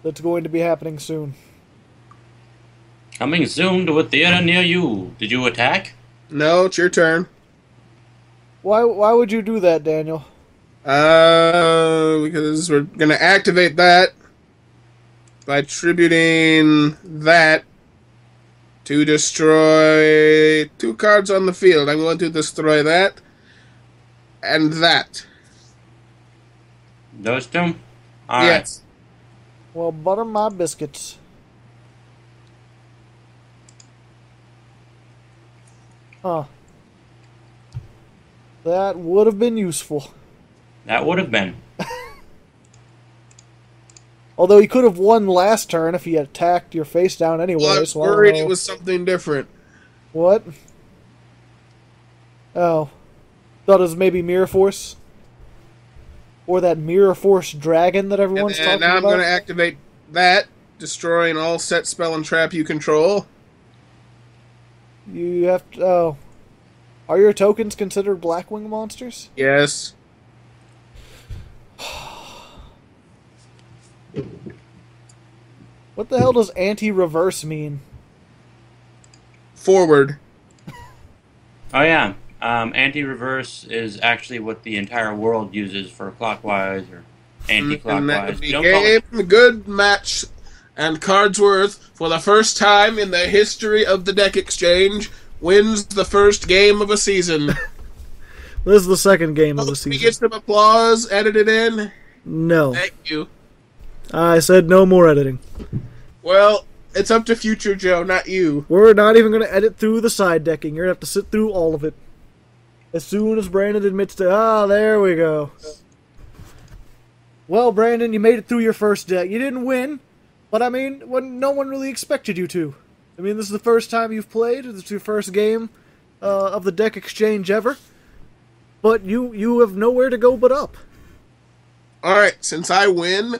A: That's going to be happening soon.
B: Coming soon to a theater near you. Did you attack?
C: No, it's your turn.
A: Why would you do that, Daniel?
C: Because we're gonna activate that by tributing that to destroy 2 cards on the field. I'm going to destroy that and that.
B: Those 2? Alright.
C: Yes.
A: Well, butter my biscuits. Huh. That would have been useful.
B: That would have been.
A: Although he could have won last turn if he attacked your face down anyway.
C: Well, I was
A: so I don't
C: worried
A: know.
C: it was something different.
A: What? Oh. Thought it was maybe Mirror Force? Or that Mirror Force dragon that everyone's
C: And
A: talking
C: now I'm
A: about?
C: going to activate that, destroying all set spell and trap you control.
A: You have to... Oh. Are your tokens considered Blackwing monsters?
C: Yes.
A: What the hell does anti-reverse mean?
C: Forward.
B: Oh yeah, anti-reverse is actually what the entire world uses for clockwise or
C: And that
B: anti-clockwise.
C: would be
B: You don't call
C: game,
B: it-
C: good match, and Cardsworth, for the first time in the history of the deck exchange, wins the first game of a season.
A: This is the second game of the
C: We
A: season.
C: get some applause edited in.
A: No.
C: Thank you.
A: I said no more editing.
C: Well, it's up to Future Joe, not you.
A: We're not even going to edit through the side decking. You're going to have to sit through all of it. As soon as Brandon admits to... there we go. Well, Brandon, you made it through your first deck. You didn't win, but I mean, no one really expected you to. I mean, this is the first time you've played. This is your first game of the deck exchange ever. But you have nowhere to go but up.
C: Alright, since I win,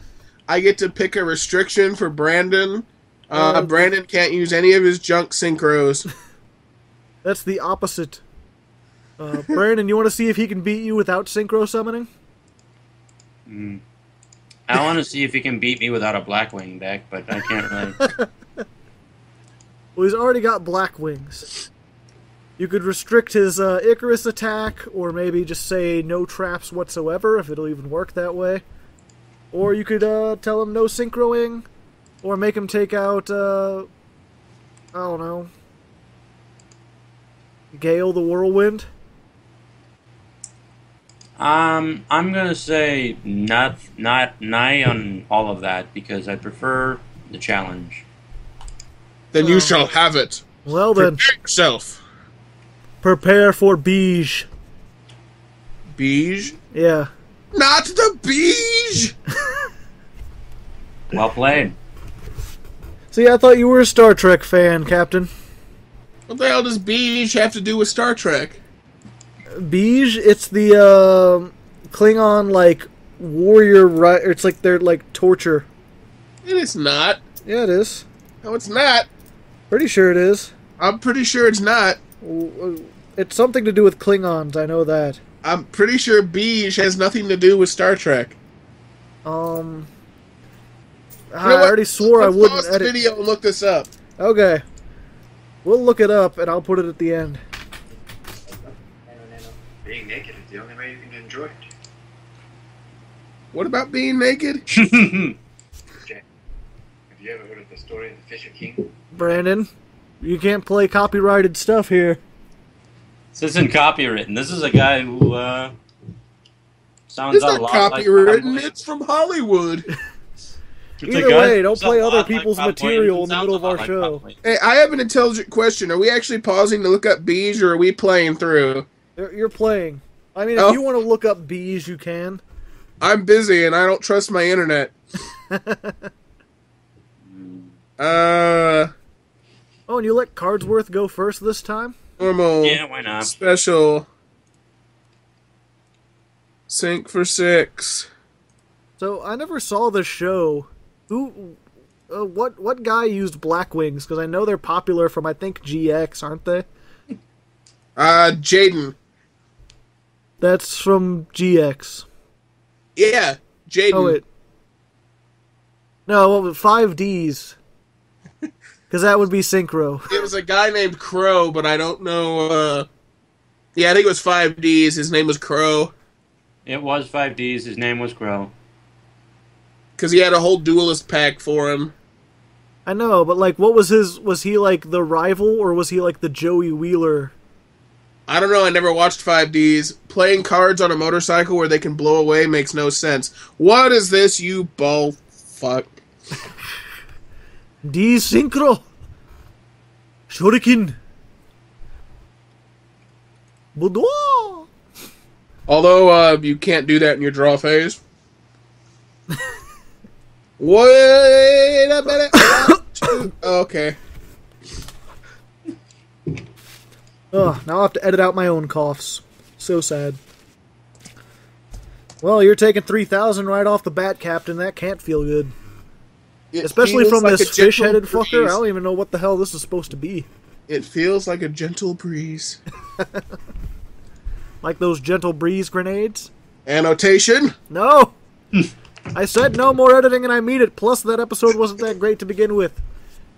C: I get to pick a restriction for Brandon. Brandon can't use any of his junk synchros.
A: That's the opposite. Brandon, you want to see if he can beat you without synchro summoning?
B: I want to see if he can beat me without a Blackwing deck, but I can't really.
A: Well, he's already got Blackwings. You could restrict his Icarus attack, or maybe just say no traps whatsoever, if it'll even work that way. Or you could tell him no synchroing, or make him take out, I don't know, Gale the Whirlwind.
B: I'm gonna say not nigh on all of that because I prefer the challenge.
C: Then you shall have it.
A: Well then,
C: Prepare yourself.
A: prepare for Beige.
C: Beige?
A: Yeah.
C: Not the beige!
B: Well played.
A: See, I thought you were a Star Trek fan, Captain.
C: What the hell does beige have to do with Star Trek?
A: Beige, it's the Klingon like warrior right. It's like they're like torture.
C: It is not.
A: Yeah, it is.
C: No, it's not.
A: Pretty sure it is.
C: I'm pretty sure it's not.
A: It's something to do with Klingons. I know that.
C: I'm pretty sure beige has nothing to do with Star Trek.
A: I
C: You know what?
A: already swore
C: Let's
A: I wouldn't
C: pause the
A: edit.
C: video and look this up.
A: Okay, we'll look it up and I'll put it at the end.
E: Being naked is the only way you can enjoy it.
C: What about being naked?
E: Jack, have you ever heard of the story of the Fisher King?
A: Brandon, you can't play copyrighted stuff here.
B: This isn't copywritten. This is a guy who sounds
C: It's
B: a
C: not
B: lot like
C: copywritten.
B: Bob Williams.
C: It's from Hollywood.
B: It's a
A: Either
B: guy
A: way,
B: who
A: don't
B: sounds
A: play
B: a
A: other
B: lot like
A: people's
B: Bob
A: material
B: Williams.
A: in the
B: It
A: middle of
B: sounds a
A: our
B: lot
A: show.
B: Bob Williams.
C: Hey, I have an intelligent question. Are we actually pausing to look up beige, or are we playing through?
A: You're playing. I mean, if
C: Oh.
A: you want to look up bees, you can.
C: I'm busy and I don't trust my internet.
A: Oh, and you let Cardsworth go first this time?
C: Normal.
B: Yeah, why not?
C: Special. Sync for 6.
A: So I never saw the show. What guy used Blackwings? Because I know they're popular from I think GX, aren't they?
C: Jaden.
A: That's from GX.
C: Yeah, Jaden.
A: Oh wait. No, what was 5Ds? Because that would be Synchro.
C: It was a guy named Crow, but I don't know. Yeah, I think it was 5Ds. His name was Crow.
B: It was 5Ds. His name was Crow.
C: Because he had a whole duelist pack for him.
A: I know, but like, what was his? Was he like the rival, or was he like the Joey Wheeler?
C: I don't know. I never watched 5Ds. Playing cards on a motorcycle where they can blow away makes no sense. What is this, you ball fuck?
A: Desynchro. Shuriken. Boudoir.
C: Although, you can't do that in your draw phase. Wait a minute. Okay.
A: Ugh, now I'll have to edit out my own coughs. So sad. Well, you're taking 3,000 right off the bat, Captain. That can't feel good.
C: It
A: Especially
C: feels
A: from
C: like
A: this
C: a gentle
A: fish-headed fucker.
C: breeze.
A: I don't even know what the hell this is supposed to be.
C: It feels like a gentle breeze.
A: Like those gentle breeze grenades?
C: Annotation.
A: No! I said no more editing and I mean it. Plus, that episode wasn't that great to begin with.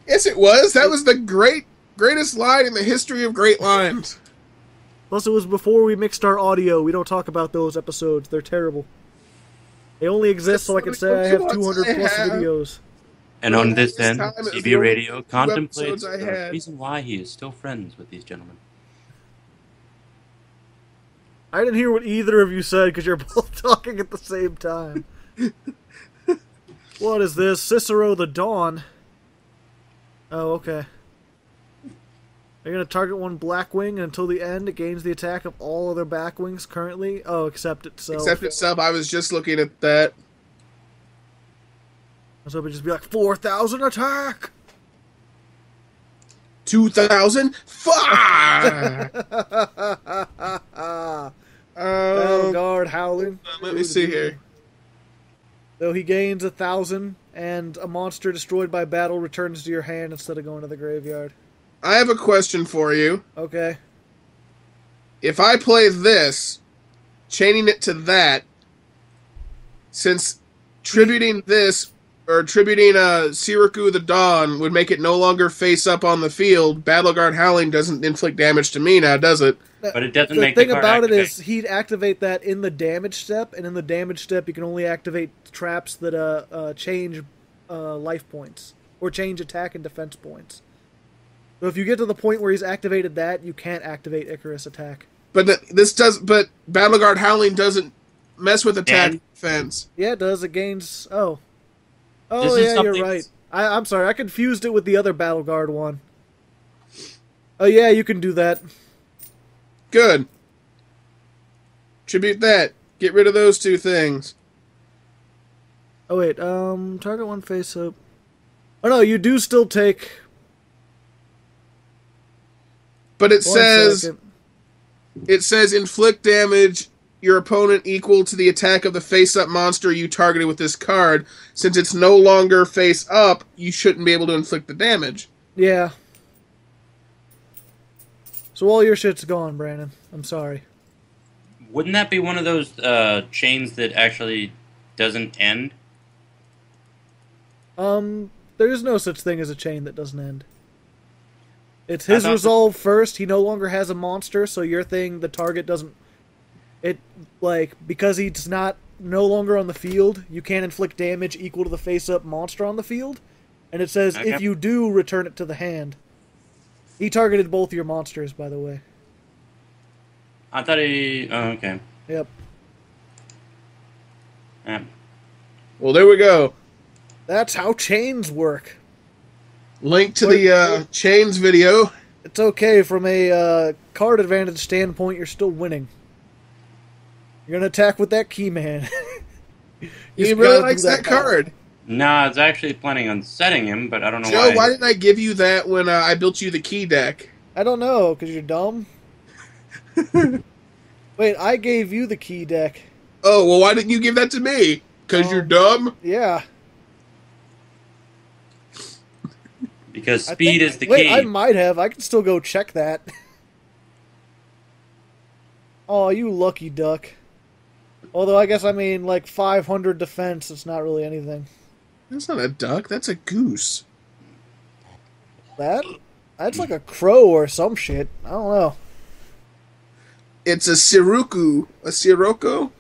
C: Yes, it was. That was the greatest line in the history of great lines.
A: Plus, it was before we mixed our audio. We don't talk about those episodes. They're terrible. They only exist so I can say I have 200 plus videos.
B: And on this
C: This
B: end,
C: time it was the
B: CB
C: only
B: Radio
C: two
B: contemplates
C: episodes I
B: the
C: had.
B: reason why he is still friends with these gentlemen.
A: I didn't hear what either of you said because you're both talking at the same time. What is this? Cicero the Dawn. Oh, okay. You're going to target one Blackwing, and until the end, it gains the attack of all other Blackwings currently. Oh, except itself.
C: Except itself. I was just looking at that.
A: So it would just be like, 4,000 attack!
C: 2,000. Fuck.
A: Battle Guard howling.
C: Let me see here.
A: Though he gains 1,000, and a monster destroyed by battle returns to your hand instead of going to the graveyard.
C: I have a question for you.
A: Okay.
C: If I play this, chaining it to that, since tributing this, or tributing Siraku the Dawn would make it no longer face up on the field, Battle Guard Howling doesn't inflict damage to me now, does it?
B: But it doesn't
A: The
B: make
A: thing
B: the card
A: about
B: activate.
A: it is, he'd activate that in the damage step, and in the damage step, you can only activate traps that change life points, or change attack and defense points. So if you get to the point where he's activated that, you can't activate Icarus attack.
C: But But Battle Guard Howling doesn't mess with attack
B: And-
C: defense.
A: Yeah, it does. It gains... Oh.
B: This
A: Oh,
B: is
A: yeah, you're
B: something-
A: right. I'm sorry, I confused it with the other Battle Guard one. Oh, yeah, you can do that.
C: Good. Tribute that. Get rid of those two things.
A: Oh, wait, target one face up. Oh, no, you do still take...
C: But it
A: One
C: says
A: second.
C: inflict damage your opponent equal to the attack of the face-up monster you targeted with this card. Since it's no longer face-up, you shouldn't be able to inflict the damage.
A: Yeah. So all your shit's gone, Brandon. I'm sorry.
B: Wouldn't that be one of those chains that actually doesn't end?
A: There is no such thing as a chain that doesn't end. It's
B: I
A: his
B: thought
A: resolve first. He no longer has a monster, so your thing, the target doesn't... It, like, because he's no longer on the field, you can't inflict damage equal to the face-up monster on the field. And it says,
B: Okay.
A: if you do, return it to the hand. He targeted both your monsters, by the way.
B: I thought he... Oh, okay.
A: Yep.
B: Yeah.
C: Well, there we go.
A: That's how chains work.
C: Link to the chains video.
A: It's okay, from a card advantage standpoint, you're still winning. You're gonna attack with that key man.
C: He
A: just
C: really
A: gotta
C: likes
A: do
C: that
A: power.
C: card.
B: No, I was actually planning on setting him, but I don't know
C: Joe,
B: why.
C: why didn't I give you that when I built you the key deck?
A: I don't know, because you're dumb. Wait, I gave you the key deck.
C: Oh, well, why didn't you give that to me? Because you're dumb?
A: Yeah.
B: Because
A: I
B: speed
A: think-
B: is the
A: wait,
B: key.
A: I might have. I can still go check that. Oh, you lucky duck. Although, I guess, I mean, like, 500 defense, it's not really anything.
C: That's not a duck. That's a goose.
A: That's like a crow or some shit. I don't know.
C: It's a Siruku. A Sirocco?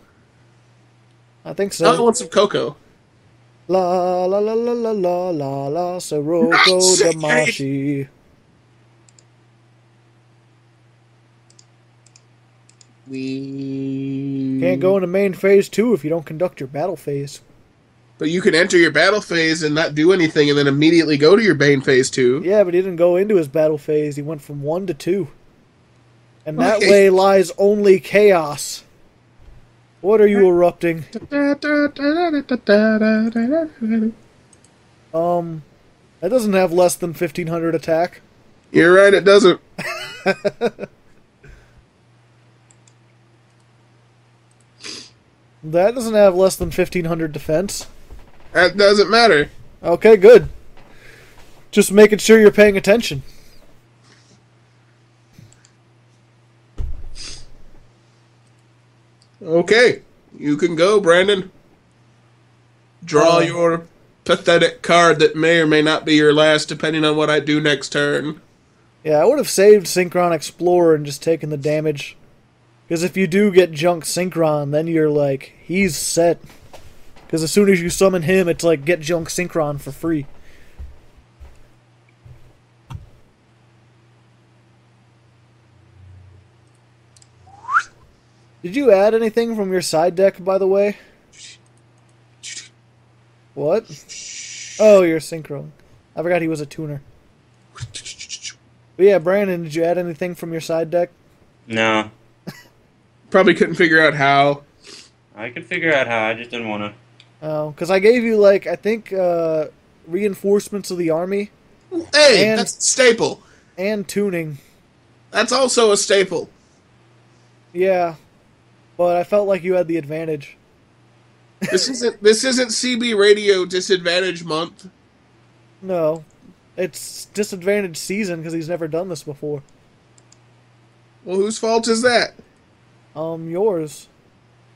A: I think
C: I
A: so.
C: want some cocoa.
A: La la la la la la la la Sirocco
C: Not
A: Damashi.
C: We
A: Can't go into main phase 2 if you don't conduct your battle phase.
C: But you can enter your battle phase and not do anything, and then immediately go to your Bane phase 2.
A: Yeah, but he didn't go into his battle phase. He went from 1 to 2. And that
C: Okay.
A: way lies only chaos. What are you erupting? That doesn't have less than 1500 attack.
C: You're right, it doesn't.
A: That doesn't have less than 1500 defense.
C: That doesn't matter.
A: Okay, good. Just making sure you're paying attention.
C: Okay, you can go, Brandon. Draw your pathetic card that may or may not be your last, depending on what I do next turn.
A: Yeah, I would have saved Synchron Explorer and just taken the damage. Because if you do get Junk Synchron, then you're like, he's set. Because as soon as you summon him, it's like, get Junk Synchron for free. Did you add anything from your side deck, by the way? What? Oh, your Synchro. I forgot he was a tuner. But yeah, Brandon, did you add anything from your side deck?
B: No.
C: Probably couldn't figure out how.
B: I could figure out how, I just didn't want to.
A: Oh, because I gave you, like, I think, reinforcements of the army.
C: Hey, that's a staple.
A: And tuning.
C: That's also a staple.
A: Yeah. But I felt like you had the advantage.
C: This isn't CB Radio disadvantage month.
A: No. It's disadvantage season because he's never done this before.
C: Well, whose fault is that?
A: Yours.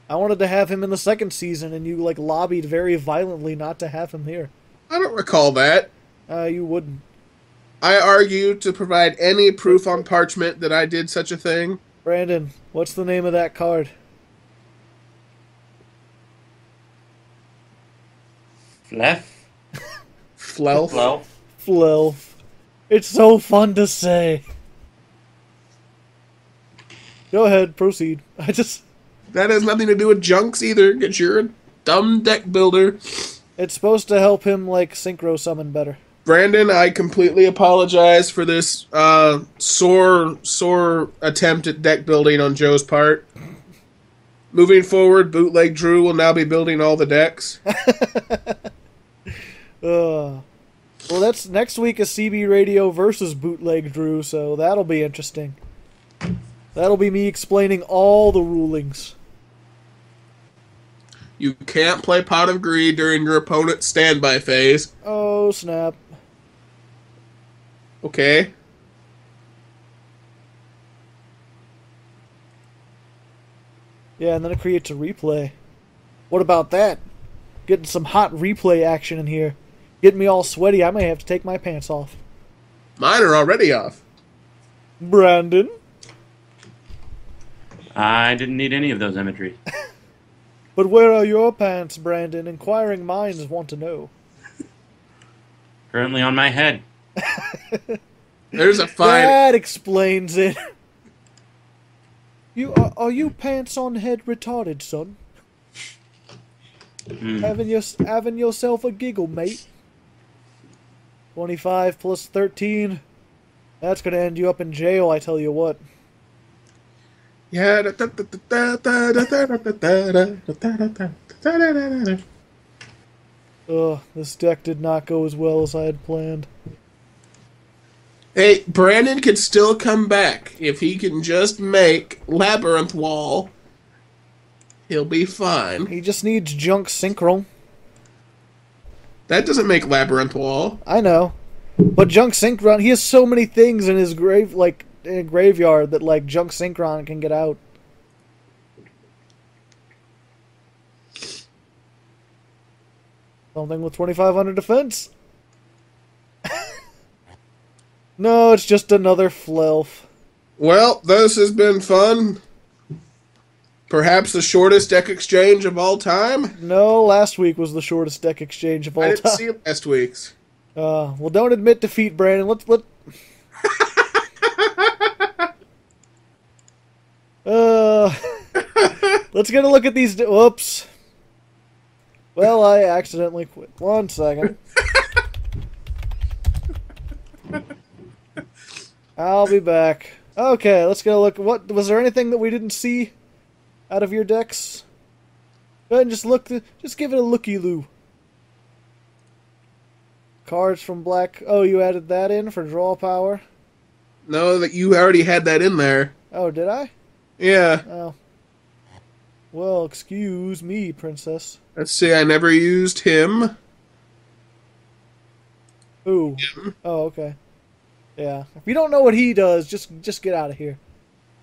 A: I wanted to have him in the second season, and you, like, lobbied very violently not to have him here.
C: I don't recall that.
A: You wouldn't.
C: I argued to provide any proof on parchment that I did such a thing.
A: Brandon, what's the name of that card?
B: Flef?
C: Flelf?
B: Flelf?
A: Flelf. It's so fun to say. Go ahead, proceed.
C: That has nothing to do with junks either, because you're a dumb deck builder.
A: It's supposed to help him, like, synchro summon better.
C: Brandon, I completely apologize for this sore attempt at deck building on Joe's part. Moving forward, Bootleg Drew will now be building all the decks.
A: Well, that's next week is CB Radio versus Bootleg Drew, so that'll be interesting. That'll be me explaining all the rulings.
C: You can't play Pot of Greed during your opponent's standby phase.
A: Oh, snap.
C: Okay.
A: Yeah, and then it creates a replay. What about that? Getting some hot replay action in here. Getting me all sweaty, I may have to take my pants off.
C: Mine are already off.
A: Brandon?
B: I didn't need any of those imagery.
A: But where are your pants, Brandon? Inquiring minds want to know.
B: Currently on my head.
C: There's a fine...
A: That explains it. Are you pants on head retarded, son? Having yourself a giggle, mate. 25 plus 13. That's gonna end you up in jail, I tell you what.
C: Yeah.
A: Ugh, this deck did not go as well as I had planned.
C: Hey, Brandon can still come back. If he can just make Labyrinth Wall, he'll be fine.
A: He just needs Junk Synchro.
C: That doesn't make Labyrinth Wall.
A: I know. But Junk Synchron, he has so many things in his graveyard that, like, Junk Synchron can get out. Something with 2500 defense? No, it's just another Flelf.
C: Well, this has been fun. Perhaps the shortest deck exchange of all time?
A: No, last week was the shortest deck exchange of all
C: I
A: time.
C: didn't see last we's.
A: Well, don't admit defeat, Brandon. Let's get a look at these. Whoops. Well, I accidentally quit. 1 second. I'll be back. Okay, let's get a look. What was there anything that we didn't see out of your decks? Go ahead and just look. Just give it a looky-loo. Cards from Black... Oh, you added that in for draw power?
C: No, that you already had that in there.
A: Oh, did I?
C: Yeah.
A: Oh. Well, excuse me, princess.
C: Let's see, I never used him.
A: Ooh.
C: Him.
A: Oh, okay. Yeah. If you don't know what he does, just get out of here.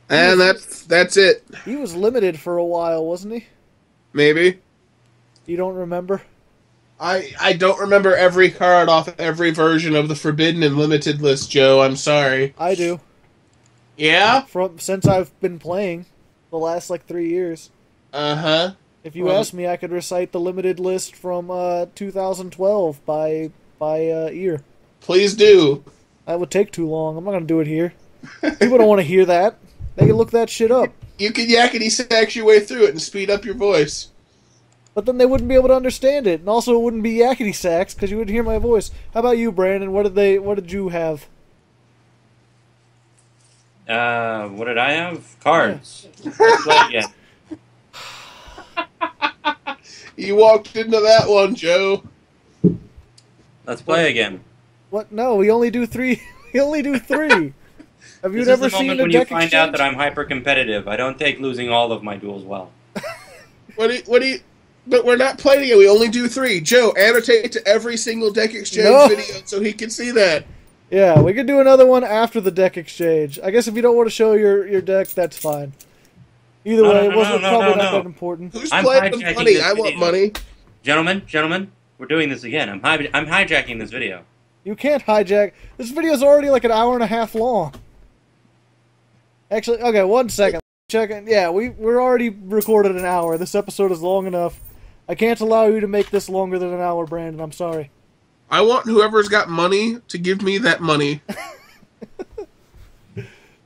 C: And that's it.
A: He was limited for a while, wasn't he?
C: Maybe.
A: You don't remember?
C: I don't remember every card off every version of the Forbidden and Limited list, Joe. I'm sorry.
A: I do.
C: Yeah?
A: Since I've been playing the last, 3 years.
C: Uh-huh.
A: If you ask me, I could recite the limited list from 2012 by ear.
C: Please do.
A: That would take too long. I'm not going to do it here. People don't want to hear that. They can look that shit up.
C: You can yakety sax your way through it and speed up your voice.
A: But then they wouldn't be able to understand it. And also it wouldn't be yakety sax because you wouldn't hear my voice. How about you, Brandon? What did you have?
B: What did I have? Cards. Let's play again.
C: You walked into that one, Joe.
B: Let's play again.
A: What? No, we only do 3. We only do 3. Have you
B: This
A: never
B: is the
A: seen
B: moment
A: a
B: when
A: deck
B: you find
A: exchange?
B: out that I'm hyper competitive. I don't take losing all of my duels well.
C: What do you... But we're not playing it. We only do 3. Joe, annotate to every single deck exchange video so he can see that.
A: Yeah, we could do another one after the deck exchange. I guess if you don't want to show your deck, that's fine. Either way, it wasn't probably not that important.
C: Who's
B: I'm
C: playing with
B: hijacking
C: money?
B: this
C: I want
B: video.
C: money.
B: Gentlemen, we're doing this again. I'm hijacking this video.
A: You can't hijack. This video's already an hour and a half long. Actually, okay, 1 second. Checking. Yeah, we're already recorded an hour. This episode is long enough. I can't allow you to make this longer than an hour, Brandon. I'm sorry.
C: I want whoever's got money to give me that money.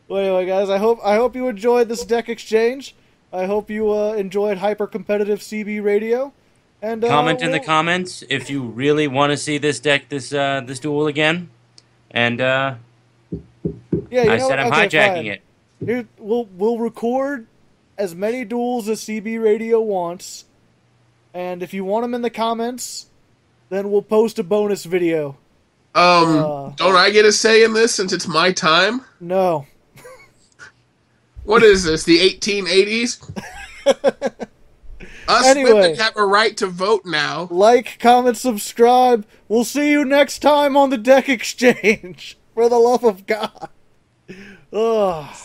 A: Well, anyway, guys, I hope you enjoyed this deck exchange. I hope you enjoyed hyper competitive CB radio. And
B: Comment in the comments if you really want to see this duel again. And
A: yeah,
B: I said I'm hijacking it.
A: Here, we'll record as many duels as CB radio wants, and if you want them in the comments, then we'll post a bonus video.
C: Don't I get a say in this since it's my time?
A: No.
C: What is this, the 1880s? Us
A: Anyway.
C: women have a right to vote now.
A: Like, comment, subscribe. We'll see you next time on the deck exchange. For the love of God. Ugh.